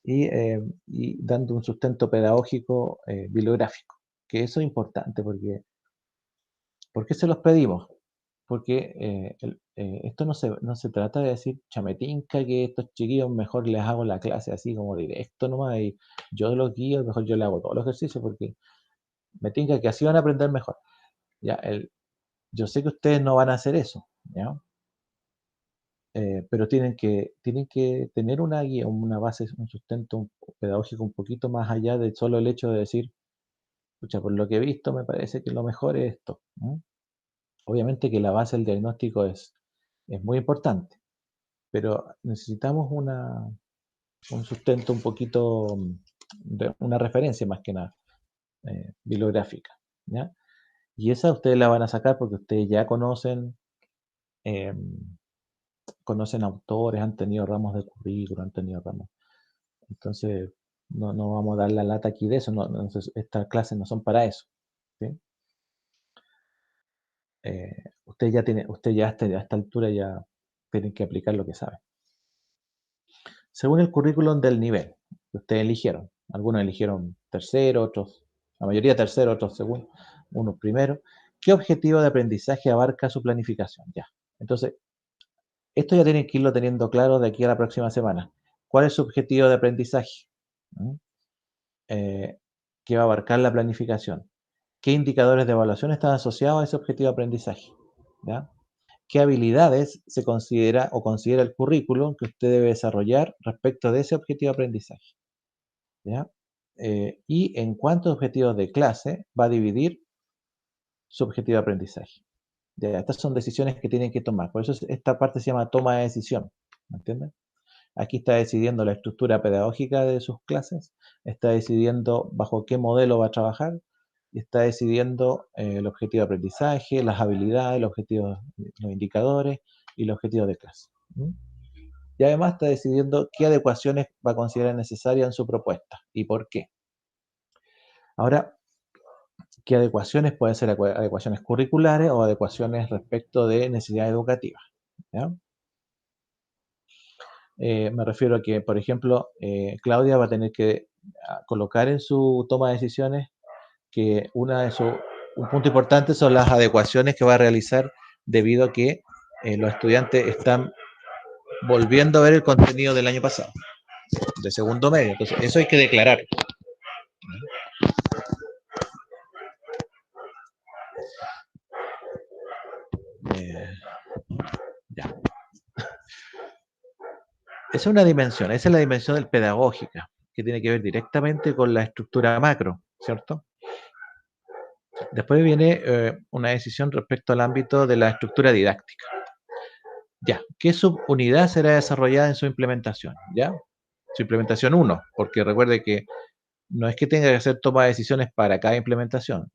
Y dando un sustento pedagógico bibliográfico, que eso es importante porque ¿por qué se los pedimos? Porque esto no se trata de decir, chametinca, que estos chiquillos mejor les hago la clase así como directo nomás, y yo los guío, mejor yo les hago todos los ejercicios, porque me tinca que así van a aprender mejor. Ya, yo sé que ustedes no van a hacer eso, ¿ya? Pero tienen que tener una guía, una base, un sustento pedagógico un poquito más allá de solo el hecho de decir, escucha, por lo que he visto me parece que lo mejor es esto, ¿no? Obviamente que la base del diagnóstico es muy importante, pero necesitamos un sustento un poquito, una referencia más que nada, bibliográfica, ¿ya? Y esa ustedes la van a sacar porque ustedes ya eh, conocen autores, han tenido ramos de currículum, han tenido ramos. Entonces, no vamos a dar la lata aquí de eso, estas clases no son para eso, ¿sí? Usted ya a esta altura ya tienen que aplicar lo que saben. Según el currículum del nivel que ustedes eligieron, algunos eligieron tercero, otros, la mayoría tercero, otros segundo, unos primero. ¿Qué objetivo de aprendizaje abarca su planificación? Ya. Entonces, esto ya tienen que irlo teniendo claro de aquí a la próxima semana. ¿Cuál es su objetivo de aprendizaje? ¿Qué va a abarcar la planificación? ¿Qué indicadores de evaluación están asociados a ese objetivo de aprendizaje? ¿Ya? ¿Qué habilidades se considera o considera el currículum que usted debe desarrollar respecto de ese objetivo de aprendizaje? ¿Ya? Y en cuántos objetivos de clase va a dividir su objetivo de aprendizaje. ¿Ya? Estas son decisiones que tienen que tomar. Por eso esta parte se llama toma de decisión. ¿Me entienden? Aquí está decidiendo la estructura pedagógica de sus clases, está decidiendo bajo qué modelo va a trabajar, y está decidiendo el objetivo de aprendizaje, las habilidades, los objetivos, los indicadores y los objetivos de clase. Y además está decidiendo qué adecuaciones va a considerar necesarias en su propuesta y por qué. Ahora, ¿qué adecuaciones? Pueden ser adecuaciones curriculares o adecuaciones respecto de necesidades educativas, ¿ya? Me refiero a que, por ejemplo, Claudia va a tener que colocar en su toma de decisiones que un punto importante son las adecuaciones que va a realizar debido a que los estudiantes están volviendo a ver el contenido del año pasado, de segundo medio. Entonces, eso hay que declarar. Ya. Esa es una dimensión, esa es la dimensión pedagógica, que tiene que ver directamente con la estructura macro, ¿cierto? Después viene una decisión respecto al ámbito de la estructura didáctica. Ya, ¿qué subunidad será desarrollada en su implementación? ¿Ya? Su implementación 1, porque recuerde que no es que tenga que hacer toma de decisiones para cada implementación,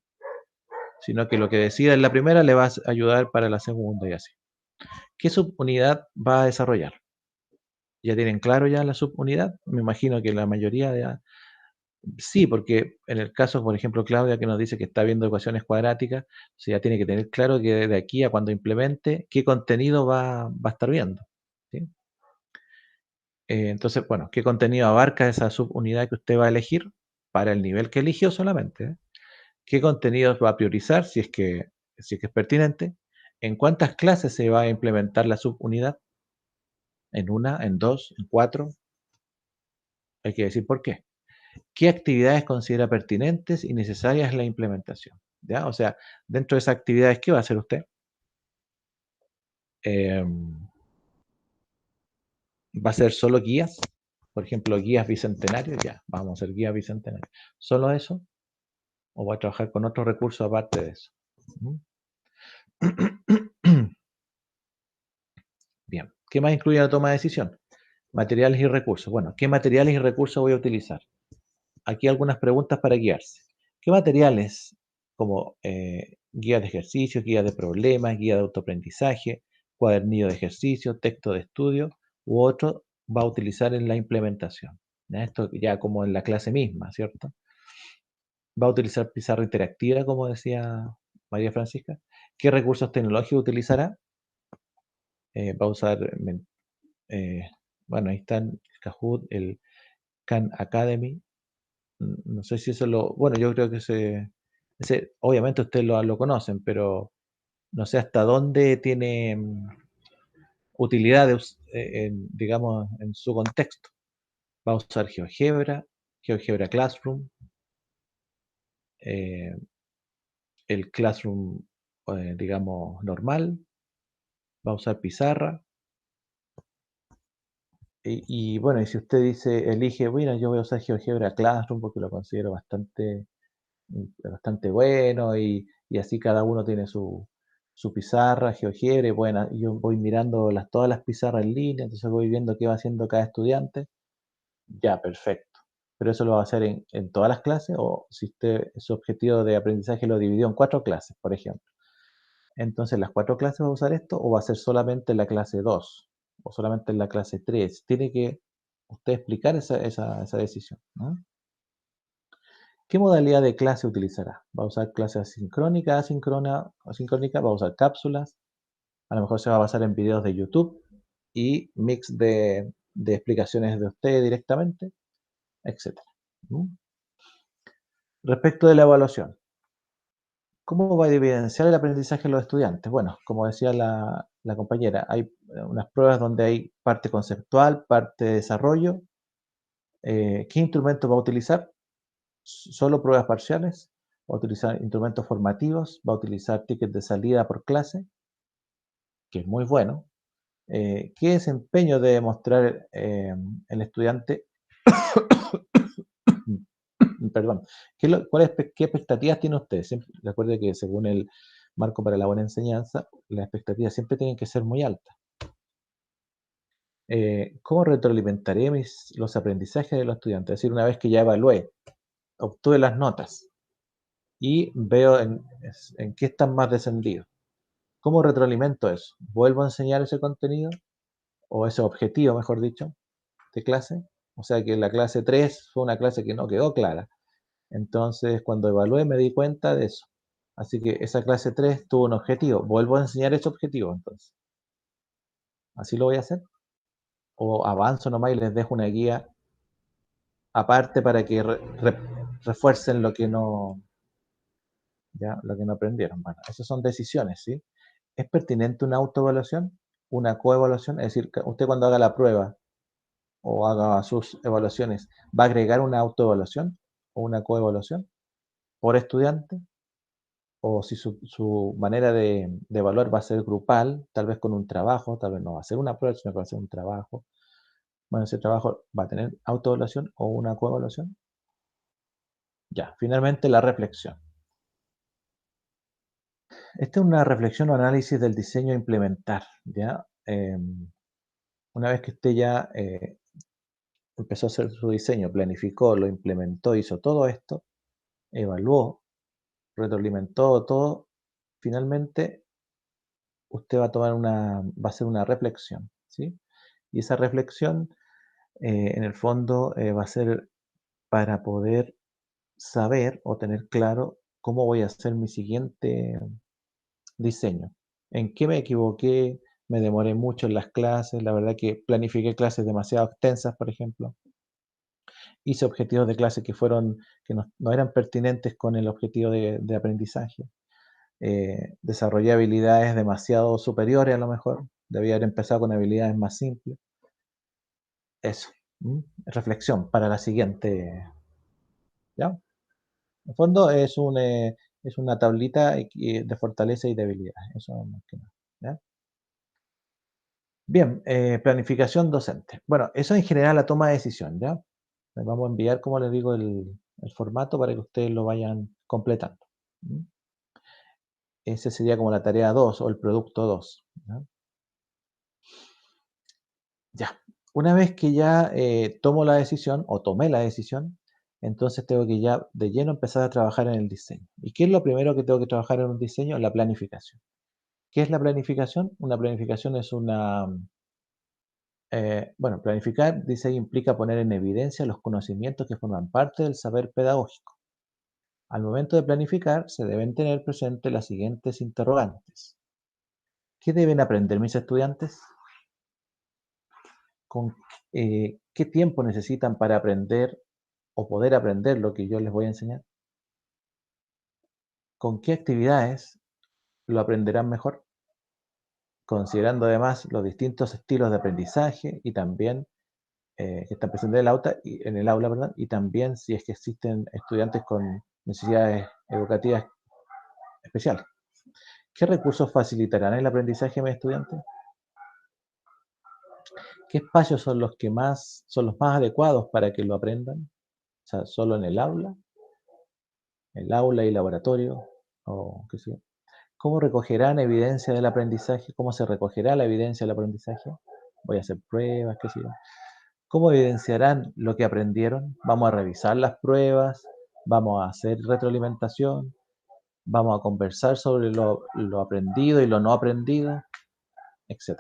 sino que lo que decida en la primera le va a ayudar para la segunda y así. ¿Qué subunidad va a desarrollar? ¿Ya tienen claro ya la subunidad? Me imagino que la mayoría de... Sí, porque en el caso, por ejemplo, Claudia, que nos dice que está viendo ecuaciones cuadráticas, o sea, ya tiene que tener claro que de aquí a cuando implemente, qué contenido va a estar viendo, ¿sí? Entonces, bueno, ¿qué contenido abarca esa subunidad que usted va a elegir para el nivel que eligió solamente? ¿Qué contenidos va a priorizar si es que es pertinente? ¿En cuántas clases se va a implementar la subunidad? ¿En una? ¿En dos? ¿En cuatro? Hay que decir por qué. ¿Qué actividades considera pertinentes y necesarias la implementación? ¿Ya? O sea, dentro de esas actividades, ¿qué va a hacer usted? ¿Va a ser solo guías? Por ejemplo, guías bicentenarios, ya, vamos a hacer guías bicentenarios. ¿Solo eso? ¿O va a trabajar con otros recursos aparte de eso? Bien, ¿qué más incluye la toma de decisión? Materiales y recursos. Bueno, ¿qué materiales y recursos voy a utilizar? Aquí algunas preguntas para guiarse. ¿Qué materiales como guía de ejercicios, guía de problemas, guía de autoaprendizaje, cuadernillo de ejercicio, texto de estudio, u otro va a utilizar en la implementación. ¿Ya? Esto ya como en la clase misma, ¿cierto? Va a utilizar pizarra interactiva, como decía María Francisca. ¿Qué recursos tecnológicos utilizará? Va a usar, bueno, ahí están el Kahoot, el Khan Academy. No sé si eso bueno, yo creo que ese obviamente ustedes lo conocen, pero no sé hasta dónde tiene utilidad, digamos, en su contexto. Va a usar GeoGebra, GeoGebra Classroom, el Classroom, digamos, normal, va a usar pizarra. Y bueno, y si usted elige, bueno, yo voy a usar GeoGebra Classroom porque lo considero bastante bueno y así cada uno tiene su pizarra, GeoGebra, y bueno, yo voy mirando todas las pizarras en línea, entonces voy viendo qué va haciendo cada estudiante. Ya, perfecto. Pero eso lo va a hacer en todas las clases, o si su objetivo de aprendizaje lo dividió en 4 clases, por ejemplo. Entonces, ¿las 4 clases va a usar esto o va a ser solamente en la clase 2 o solamente en la clase 3? Tiene que usted explicar esa decisión, ¿no? ¿Qué modalidad de clase utilizará? ¿Va a usar clase asincrónica, asincrónica? ¿Va a usar cápsulas? A lo mejor se va a basar en videos de YouTube y mix de explicaciones de usted directamente, etc. Respecto de la evaluación, ¿cómo va a evidenciar el aprendizaje de los estudiantes? Bueno, como decía la compañera, hay unas pruebas donde hay parte conceptual, parte de desarrollo. ¿Qué instrumento va a utilizar? ¿Solo pruebas parciales? ¿Va a utilizar instrumentos formativos? ¿Va a utilizar tickets de salida por clase? Que es muy bueno. ¿Qué desempeño debe mostrar el estudiante? Perdón. ¿Qué expectativas tiene usted? Recuerde que según el marco para la buena enseñanza, las expectativas siempre tienen que ser muy altas. ¿Cómo retroalimentaré los aprendizajes de los estudiantes? Es decir, una vez que ya evalué, obtuve las notas y veo en qué están más descendidos. ¿Cómo retroalimento eso? ¿Vuelvo a enseñar ese contenido? O ese objetivo, mejor dicho, de clase. O sea que la clase 3 fue una clase que no quedó clara. Entonces, cuando evalué me di cuenta de eso. Así que esa clase 3 tuvo un objetivo. Vuelvo a enseñar ese objetivo, entonces. ¿Así lo voy a hacer? ¿O avanzo nomás y les dejo una guía aparte para que refuercen lo que no aprendieron? Bueno, esas son decisiones, ¿sí? ¿Es pertinente una autoevaluación? ¿Una coevaluación? Es decir, usted cuando haga la prueba o haga sus evaluaciones, ¿va a agregar una autoevaluación o una coevaluación por estudiante? O si su manera de evaluar va a ser grupal, tal vez con un trabajo, tal vez no va a ser una prueba, sino que va a ser un trabajo. Bueno, ese trabajo va a tener autoevaluación o una coevaluación. Ya, finalmente la reflexión. Esta es una reflexión o análisis del diseño a implementar, ¿ya? Una vez que usted ya empezó a hacer su diseño, planificó, lo implementó, hizo todo esto, evaluó, retroalimentó todo, finalmente usted va a hacer una reflexión, ¿sí? Y esa reflexión, en el fondo, va a ser para poder saber o tener claro cómo voy a hacer mi siguiente diseño. ¿En qué me equivoqué? Me demoré mucho en las clases, la verdad que planifiqué clases demasiado extensas, por ejemplo. Hice objetivos de clase que no eran pertinentes con el objetivo de aprendizaje. Desarrollé habilidades demasiado superiores a lo mejor. Debía haber empezado con habilidades más simples. Eso. Reflexión para la siguiente. ¿Ya? En el fondo es una tablita de fortaleza y debilidad. Eso más que nada. ¿Ya? Bien, planificación docente. Bueno, eso en general la toma de decisión, ¿ya? Les vamos a enviar, como les digo, el formato para que ustedes lo vayan completando. Ese sería como la tarea 2 o el producto 2. ¿Ya? Ya. Una vez que ya tomo la decisión o tomé la decisión, entonces tengo que ya de lleno empezar a trabajar en el diseño. ¿Y qué es lo primero que tengo que trabajar en un diseño? La planificación. ¿Qué es la planificación? Una planificación es bueno, planificar, dice, implica poner en evidencia los conocimientos que forman parte del saber pedagógico. Al momento de planificar, se deben tener presentes las siguientes interrogantes. ¿Qué deben aprender mis estudiantes? ¿Qué tiempo necesitan para aprender o poder aprender lo que yo les voy a enseñar? ¿Con qué actividades lo aprenderán mejor? Considerando además los distintos estilos de aprendizaje y también que están presentes en el aula, perdón, y también si es que existen estudiantes con necesidades educativas especiales. ¿Qué recursos facilitarán el aprendizaje de mis estudiantes? ¿Qué espacios son los más adecuados para que lo aprendan? O sea, solo en el aula y laboratorio, o qué sé yo. ¿Cómo recogerán evidencia del aprendizaje? ¿Cómo se recogerá la evidencia del aprendizaje? Voy a hacer pruebas, qué sé yo. ¿Cómo evidenciarán lo que aprendieron? Vamos a revisar las pruebas, vamos a hacer retroalimentación, vamos a conversar sobre lo aprendido y lo no aprendido, etc.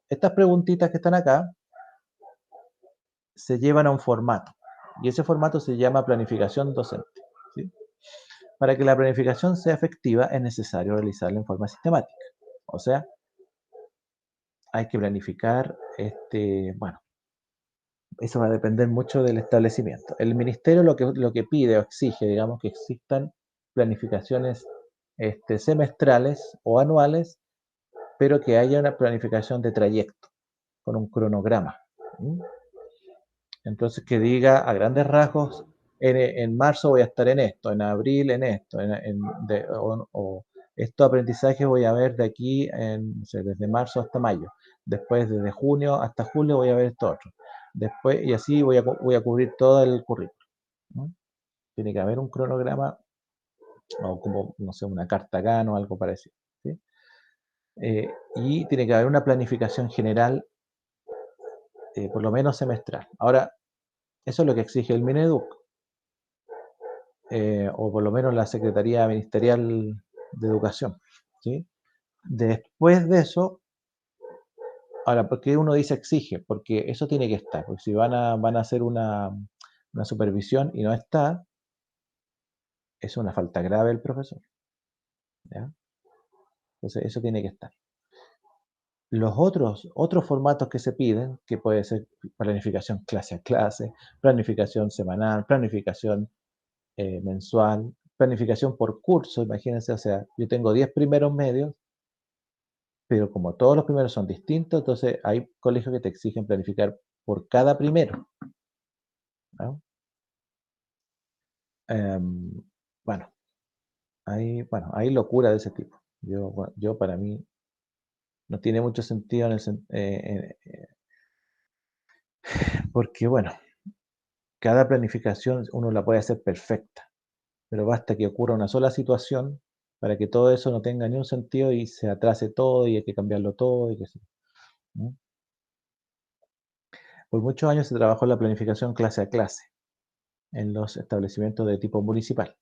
Estas preguntitas que están acá se llevan a un formato y ese formato se llama planificación docente, ¿sí? Para que la planificación sea efectiva es necesario realizarla en forma sistemática. O sea, hay que planificar, bueno, eso va a depender mucho del establecimiento. El ministerio lo que pide o exige, digamos, que existan planificaciones semestrales o anuales, pero que haya una planificación de trayecto, con un cronograma. Entonces, que diga a grandes rasgos, en marzo voy a estar en esto, en abril en esto, o estos aprendizajes voy a ver de aquí, no sé, desde marzo hasta mayo. Después, desde junio hasta julio, voy a ver esto otro. Después, y así voy a cubrir todo el currículo, ¿no? Tiene que haber un cronograma, o como, no sé, una carta GAN o algo parecido, ¿sí? Y tiene que haber una planificación general, por lo menos semestral. Ahora, eso es lo que exige el Mineduc, o por lo menos la Secretaría Ministerial de Educación, ¿sí? Después de eso, ahora, ¿por qué uno dice exige? Porque eso tiene que estar, porque si van a hacer una supervisión y no está, es una falta grave del profesor, ¿ya? Entonces, eso tiene que estar. Los otros formatos que se piden, que puede ser planificación clase a clase, planificación semanal, planificación mensual, planificación por curso, imagínense, o sea, yo tengo 10 primeros medios, pero como todos los primeros son distintos, entonces hay colegios que te exigen planificar por cada primero, ¿no? Bueno, hay locura de ese tipo. Yo para mí no tiene mucho sentido porque bueno, cada planificación uno la puede hacer perfecta, pero basta que ocurra una sola situación para que todo eso no tenga ni un sentido y se atrase todo y hay que cambiarlo todo y qué sé yo, ¿no? Por muchos años se trabajó en la planificación clase a clase en los establecimientos de tipo municipal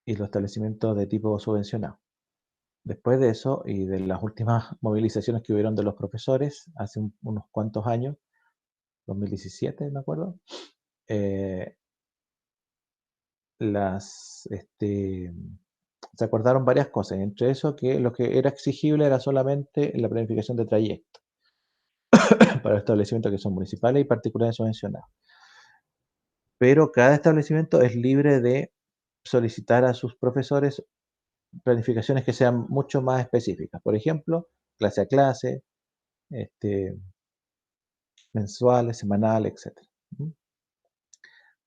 y los establecimientos de tipo subvencionado. Después de eso y de las últimas movilizaciones que hubieron de los profesores hace unos cuantos años, 2017 me acuerdo, eh, se acordaron varias cosas, entre eso que lo que era exigible era solamente la planificación de trayecto para establecimientos que son municipales y particulares subvencionados. Pero cada establecimiento es libre de solicitar a sus profesores planificaciones que sean mucho más específicas. Por ejemplo, clase a clase, mensuales, semanales, etc.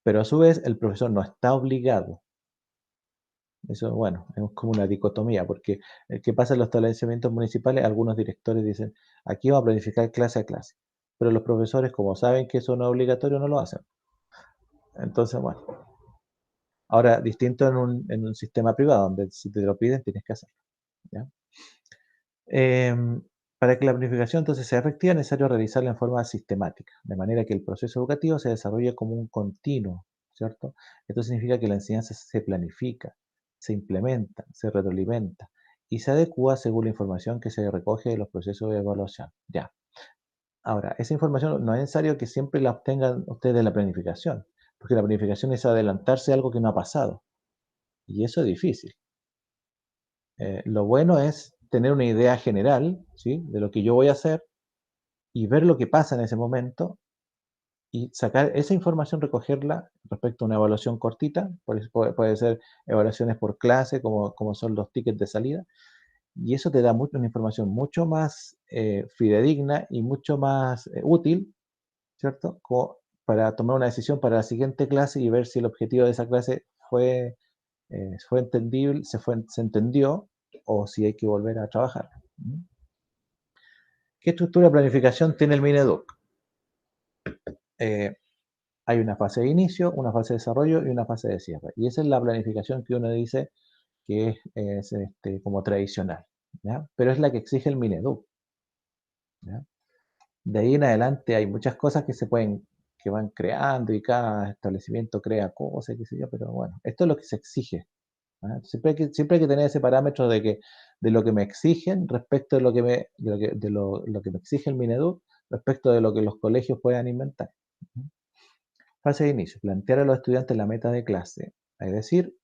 Pero a su vez el profesor no está obligado. Eso, bueno, es como una dicotomía, porque ¿qué pasa en los establecimientos municipales? Algunos directores dicen, aquí vamos a planificar clase a clase, pero los profesores, como saben que eso no es obligatorio, no lo hacen. Entonces, bueno, ahora, distinto en un sistema privado, donde si te lo piden, tienes que hacerlo, ¿ya? Para que la planificación entonces sea efectiva es necesario realizarla en forma sistemática, de manera que el proceso educativo se desarrolle como un continuo, ¿cierto? Esto significa que la enseñanza se planifica, se implementa, se retroalimenta y se adecua según la información que se recoge de los procesos de evaluación. Ya. Ahora, esa información no es necesario que siempre la obtengan ustedes de la planificación, porque la planificación es adelantarse a algo que no ha pasado, y eso es difícil. Lo bueno es tener una idea general, ¿sí?, de lo que yo voy a hacer y ver lo que pasa en ese momento y sacar esa información, recogerla respecto a una evaluación cortita, puede ser evaluaciones por clase, como son los tickets de salida, y eso te da una información mucho más fidedigna y mucho más útil, ¿cierto?, para tomar una decisión para la siguiente clase y ver si el objetivo de esa clase fue entendible, se entendió, o si hay que volver a trabajar. ¿Qué estructura de planificación tiene el Mineduc? Hay una fase de inicio, una fase de desarrollo y una fase de cierre. Y esa es la planificación que uno dice que es como tradicional, ¿ya? Pero es la que exige el Mineduc, ¿ya? De ahí en adelante hay muchas cosas que van creando y cada establecimiento crea cosas, qué sé yo, pero bueno, esto es lo que se exige. Siempre hay que tener ese parámetro de lo que me exigen respecto de lo que me exige el Mineduc respecto de lo que los colegios puedan inventar. Fase de inicio, plantear a los estudiantes la meta de clase, es decir,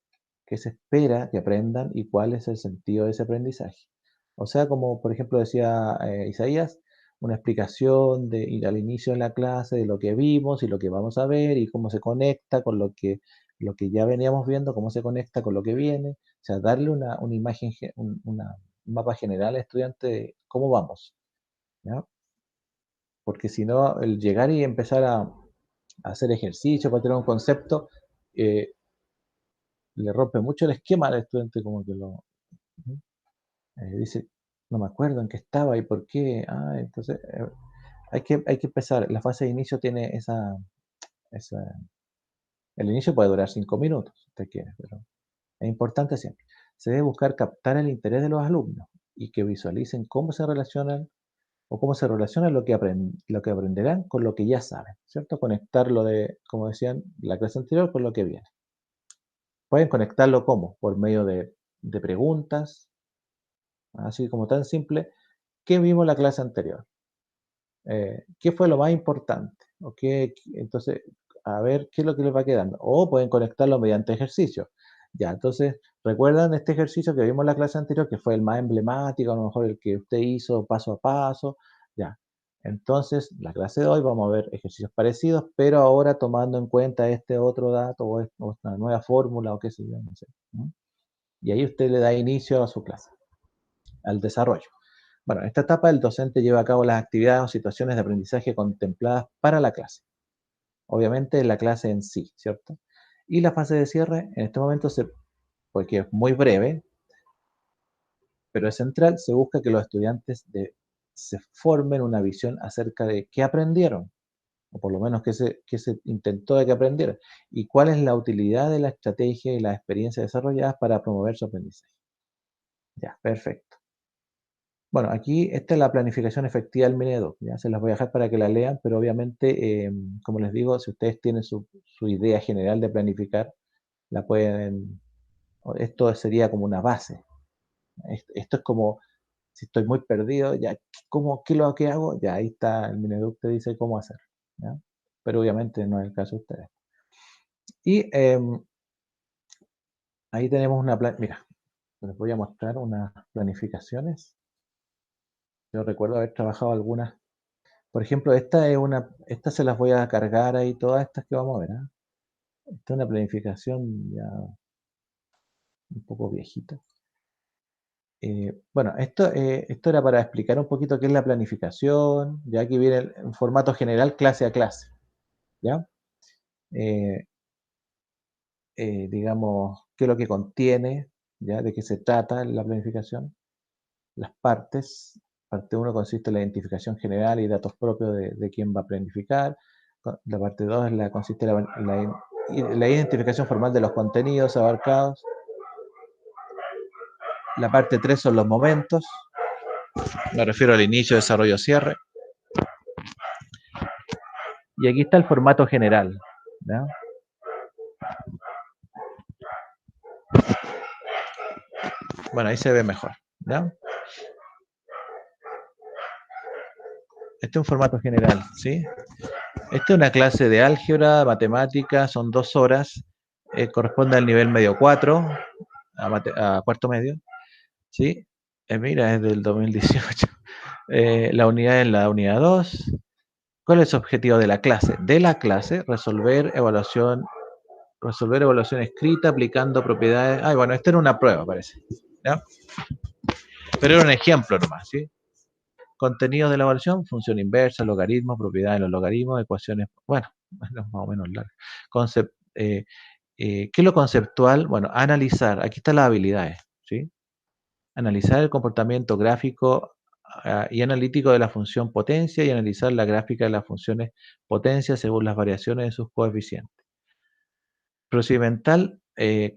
qué se espera que aprendan y cuál es el sentido de ese aprendizaje. O sea, como por ejemplo decía Isaías, una explicación al inicio de la clase de lo que vimos y lo que vamos a ver y cómo se conecta con lo que ya veníamos viendo, cómo se conecta con lo que viene. O sea, darle una imagen, un mapa general al estudiante de cómo vamos, ¿ya? Porque si no, el llegar y empezar a hacer ejercicio para tener un concepto, le rompe mucho el esquema al estudiante, como que dice, no me acuerdo en qué estaba y por qué. Entonces hay que empezar. La fase de inicio tiene el inicio puede durar 5 minutos, si usted quiere, pero es importante siempre. Se debe buscar captar el interés de los alumnos y que visualicen cómo se relacionan o cómo se relaciona lo que aprenderán con lo que ya saben, ¿cierto? Conectarlo como decían, la clase anterior con lo que viene. Pueden conectarlo ¿cómo? Por medio de preguntas, así como tan simple. ¿Qué vimos en la clase anterior? ¿Qué fue lo más importante? Entonces, a ver qué es lo que les va quedando. O pueden conectarlo mediante ejercicios. Ya, entonces, ¿recuerdan este ejercicio que vimos en la clase anterior, que fue el más emblemático, a lo mejor el que usted hizo paso a paso? Ya. Entonces, la clase de hoy vamos a ver ejercicios parecidos, pero ahora tomando en cuenta este otro dato o esta nueva fórmula o qué sé yo, no sé, ¿no? Y ahí usted le da inicio a su clase, al desarrollo. Bueno, en esta etapa el docente lleva a cabo las actividades o situaciones de aprendizaje contempladas para la clase. Obviamente la clase en sí, ¿cierto? Y la fase de cierre, en este momento, porque es muy breve, pero es central, se busca que los estudiantes se formen una visión acerca de qué aprendieron, o por lo menos qué se intentó de que aprendieran, y cuál es la utilidad de la estrategia y las experiencias desarrolladas para promover su aprendizaje. Ya, perfecto. Bueno, aquí esta es la planificación efectiva del Mineduc, ya se las voy a dejar para que la lean, pero obviamente, como les digo, si ustedes tienen su idea general de planificar, la pueden, esto sería como una base. Esto es como, si estoy muy perdido, ya, ¿qué hago? Ya, ahí está, el Mineduc te dice cómo hacer, ¿ya? Pero obviamente no es el caso de ustedes. Y ahí tenemos mira, les voy a mostrar unas planificaciones. Yo recuerdo haber trabajado algunas. Por ejemplo, esta se las voy a cargar ahí, todas estas que vamos a ver, ¿eh? Esta es una planificación ya un poco viejita. Bueno, esto era para explicar un poquito qué es la planificación, ya que viene en formato general clase a clase, ¿ya? Digamos, qué es lo que contiene, ¿ya? De qué se trata la planificación, las partes. Parte 1 consiste en la identificación general y datos propios de quién va a planificar. La parte 2 consiste en la identificación formal de los contenidos abarcados. La parte 3 son los momentos. Me refiero al inicio, desarrollo, cierre. Y aquí está el formato general, ¿ya? Bueno, ahí se ve mejor, ¿ya? Este es un formato general, ¿sí? Esta es una clase de álgebra, matemática, son 2 horas, corresponde al nivel medio 4, a cuarto medio, ¿sí? Mira, es del 2018. La unidad es la unidad 2. ¿Cuál es el objetivo de la clase? De la clase, resolver evaluación escrita aplicando propiedades. Ay, bueno, esta era una prueba, parece, ¿ya? Pero era un ejemplo nomás, ¿sí? Contenido de la evaluación, función inversa, logaritmos, propiedades de los logaritmos, ecuaciones, bueno, más o menos largo. ¿Qué es lo conceptual? Bueno, analizar, aquí están las habilidades, ¿sí? Analizar el comportamiento gráfico y analítico de la función potencia y analizar la gráfica de las funciones potencia según las variaciones de sus coeficientes. Procedimental,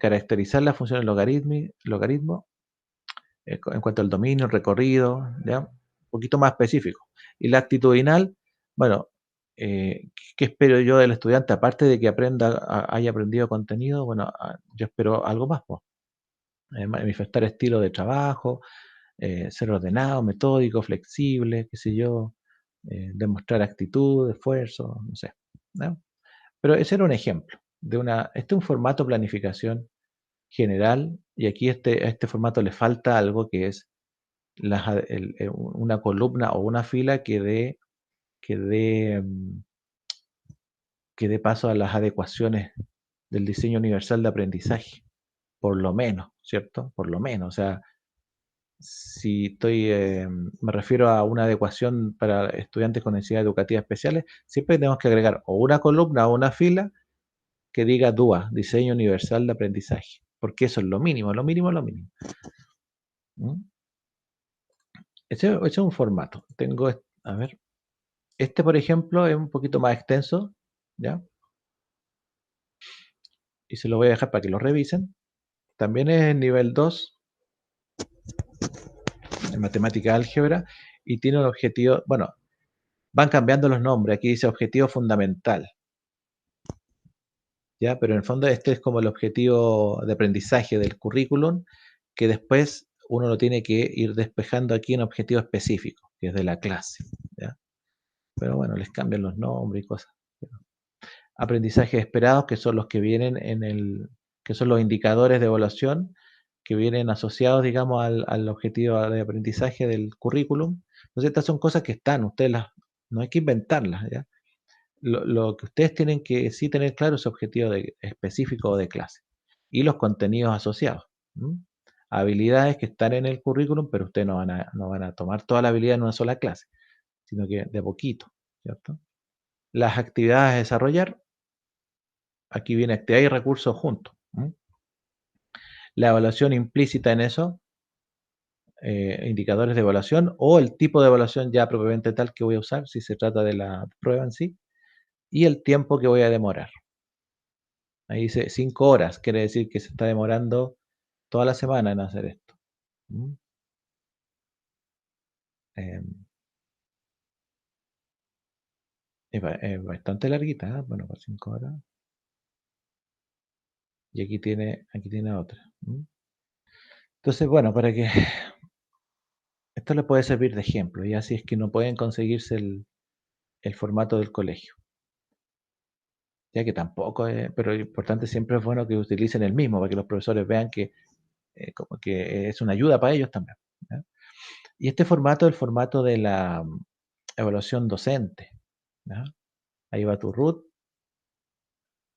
caracterizar las funciones logaritmo en cuanto al dominio, recorrido, ¿ya? Un poquito más específico. Y la actitudinal, bueno, ¿qué espero yo del estudiante? Aparte de que haya aprendido contenido, bueno, yo espero algo más, pues. Manifestar estilo de trabajo, ser ordenado, metódico, flexible, qué sé yo, demostrar actitud, esfuerzo, no sé, ¿no? Pero ese era un ejemplo este es un formato de planificación general, y aquí a este formato le falta algo que es una columna o una fila que dé, mm, que dé paso a las adecuaciones del diseño universal de aprendizaje, por lo menos, ¿cierto? Por lo menos, o sea, si me refiero a una adecuación para estudiantes con necesidades educativas especiales, siempre tenemos que agregar o una columna o una fila que diga DUA, Diseño Universal de Aprendizaje, porque eso es lo mínimo, lo mínimo, lo mínimo. ¿Mm? Ese es un formato. A ver, por ejemplo, es un poquito más extenso, ¿ya? Y se lo voy a dejar para que lo revisen. También es en nivel 2, en matemática álgebra, y tiene un objetivo, bueno, van cambiando los nombres, aquí dice objetivo fundamental, ¿ya? Pero en el fondo este es como el objetivo de aprendizaje del currículum, que después uno lo tiene que ir despejando aquí en objetivo específico, que es de la clase, ¿ya? Pero bueno, les cambian los nombres y cosas. Aprendizajes esperados, que son los que vienen que son los indicadores de evaluación que vienen asociados, digamos, al objetivo de aprendizaje del currículum. Entonces, estas son cosas que están, no hay que inventarlas, ¿ya? Lo que ustedes tienen que sí tener claro es objetivo específico de clase y los contenidos asociados. Habilidades que están en el currículum, pero ustedes no van a tomar toda la habilidad en una sola clase, sino que de a poquito, ¿cierto? Las actividades a desarrollar, aquí viene actividad y recursos juntos. La evaluación implícita en eso, indicadores de evaluación o el tipo de evaluación ya propiamente tal que voy a usar, si se trata de la prueba en sí, y el tiempo que voy a demorar. Ahí dice 5 horas, quiere decir que se está demorando toda la semana en hacer esto. Es bastante larguita, bueno, por 5 horas. Y aquí tiene otra. Entonces, bueno, para que esto les puede servir de ejemplo, y así es que no pueden conseguirse el formato del colegio. Ya que tampoco pero lo importante siempre es bueno que utilicen el mismo, para que los profesores vean que como que es una ayuda para ellos también, ¿ya? Y este formato es el formato de la evaluación docente, ¿ya? Ahí va tu root.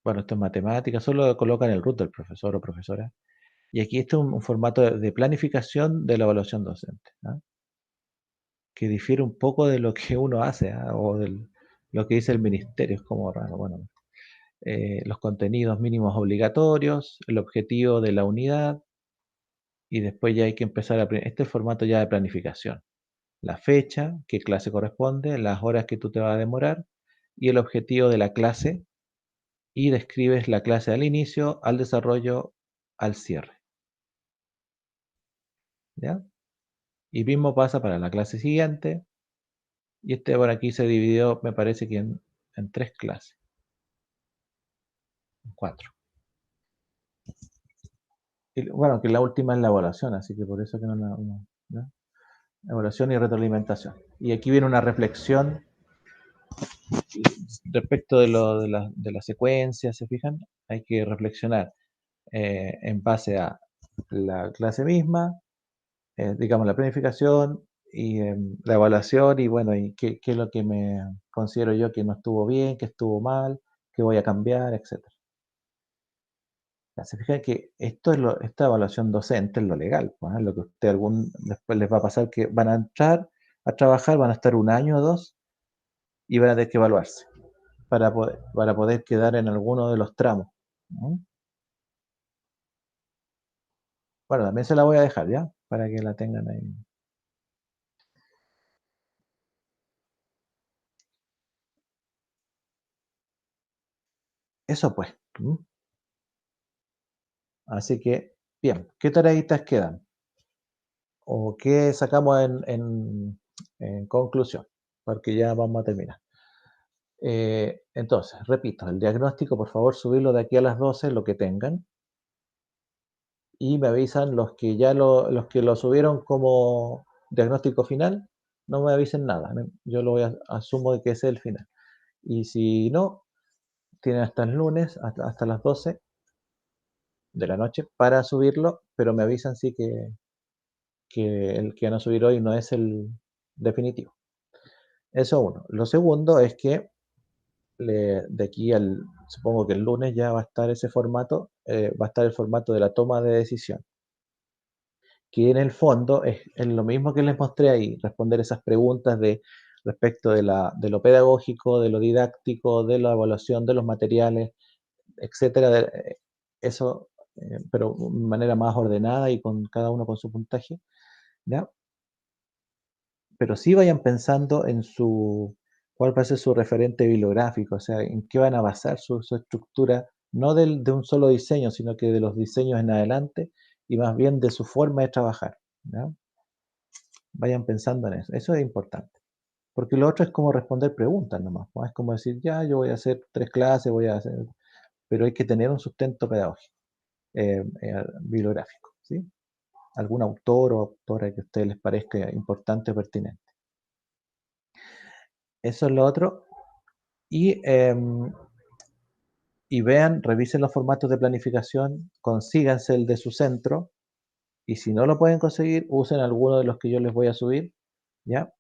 Bueno, esto es matemática, solo colocan el root del profesor o profesora. Y aquí este es un formato de planificación de la evaluación docente, ¿ya? Que difiere un poco de lo que uno hace, ¿ya? O de lo que dice el ministerio, es como raro. Bueno, los contenidos mínimos obligatorios, el objetivo de la unidad, y después ya hay que empezar este es el formato ya de planificación. La fecha, qué clase corresponde, las horas que tú te vas a demorar, y el objetivo de la clase, y describes la clase al inicio, al desarrollo, al cierre. ¿Ya? Y mismo pasa para la clase siguiente. Y este por aquí se dividió, me parece que en 3 clases. 4. Y, bueno, que la última es la evaluación, así que por eso que ¿no? Evaluación y retroalimentación. Y aquí viene una reflexión respecto de la secuencia, ¿se fijan? Hay que reflexionar en base a la clase misma, digamos la planificación y la evaluación y bueno, y qué es lo que me considero yo que no estuvo bien, que estuvo mal, que voy a cambiar, etcétera. Se fijan que esta evaluación docente es lo legal, pues, lo que usted después les va a pasar que van a entrar a trabajar, van a estar 1 año o 2 y van a tener que evaluarse para poder quedar en alguno de los tramos. ¿No? Bueno, también se la voy a dejar ya, para que la tengan ahí. Eso pues. Así que, bien, ¿qué tareitas quedan? ¿O qué sacamos en conclusión? Porque ya vamos a terminar. Entonces, repito, el diagnóstico, por favor, subirlo de aquí a las 12, lo que tengan. Y me avisan los que los que lo subieron como diagnóstico final, no me avisen nada. Yo asumo que ese es el final. Y si no, tienen hasta el lunes, hasta las 12 de la noche para subirlo, pero me avisan sí que el que van a subir hoy no es el definitivo. Eso uno. Lo segundo es que de aquí supongo que el lunes ya va a estar ese formato, va a estar el formato de la toma de decisión, que en el fondo es lo mismo que les mostré ahí, responder esas preguntas respecto de lo pedagógico, de lo didáctico, de la evaluación de los materiales, etcétera, eso, pero de manera más ordenada y con cada uno con su puntaje, ¿ya? Pero sí vayan pensando en cuál va a ser su referente bibliográfico, o sea, en qué van a basar su estructura, no de un solo diseño, sino que de los diseños en adelante y más bien de su forma de trabajar, ¿ya? Vayan pensando en eso, eso es importante. Porque lo otro es como responder preguntas nomás, ¿no? Es como decir, ya, yo voy a hacer 3 clases, pero hay que tener un sustento pedagógico, bibliográfico, ¿sí? Algún autor o autora que a ustedes les parezca importante o pertinente. Eso es lo otro. Y vean, revisen los formatos de planificación, consíganse el de su centro, y si no lo pueden conseguir, usen alguno de los que yo les voy a subir, ¿ya?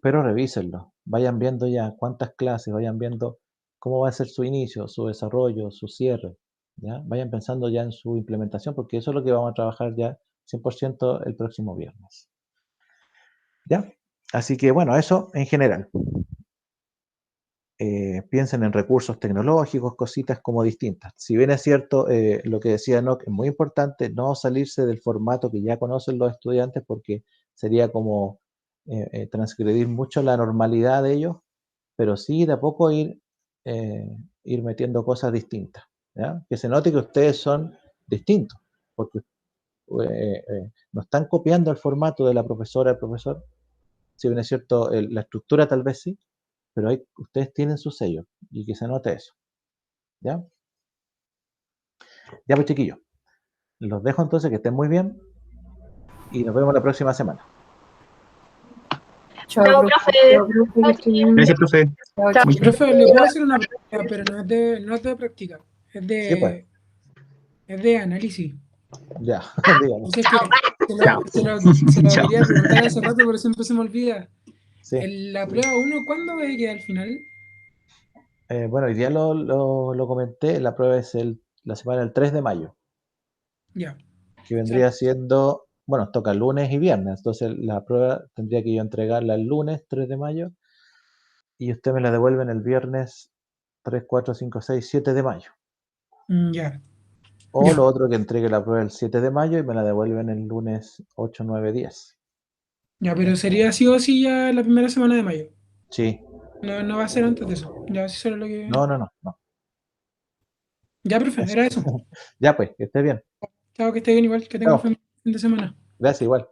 Pero revísenlo, vayan viendo ya cuántas clases, vayan viendo cómo va a ser su inicio, su desarrollo, su cierre, ¿ya? Vayan pensando ya en su implementación, porque eso es lo que vamos a trabajar ya 100% el próximo viernes. ¿Ya? Así que bueno, eso en general. Piensen en recursos tecnológicos, cositas como distintas. Si bien es cierto, lo que decía Enoch, es muy importante no salirse del formato que ya conocen los estudiantes porque sería como transgredir mucho la normalidad de ellos, pero sí de a poco ir metiendo cosas distintas, ¿ya? Que se note que ustedes son distintos, porque no están copiando el formato de la profesora, el profesor, si bien es cierto, la estructura tal vez sí, pero ustedes tienen su sello y que se note eso. ¿Ya? Ya pues chiquillos, los dejo entonces, que estén muy bien y nos vemos la próxima semana. Chao, profe. Gracias, profe. Chao. Profe, le puedo hacer una pregunta, pero no es de práctica, Sí, pues. es de análisis. Ya, dígame. Entonces, se lo quería preguntar hace rato, pero siempre se me olvida. Sí. La prueba 1, ¿cuándo va a quedar al final? Bueno, hoy día lo comenté, la prueba es la semana del 3 de mayo, Ya. que vendría siendo, bueno, toca lunes y viernes, entonces la prueba tendría que yo entregarla el lunes 3 de mayo y usted me la devuelven el viernes 3, 4, 5, 6, 7 de mayo. Ya. O Ya. lo otro que entregue la prueba el 7 de mayo y me la devuelven el lunes 8, 9, 10. Ya, pero sería sí o sí ya la primera semana de mayo. Sí. No va a ser antes de eso. Ya, eso solo lo que. No. Ya, profe, Eso. era eso. Ya pues, que esté bien. Chao, que esté bien igual, que tenga un Chao. fin de semana. Gracias, igual.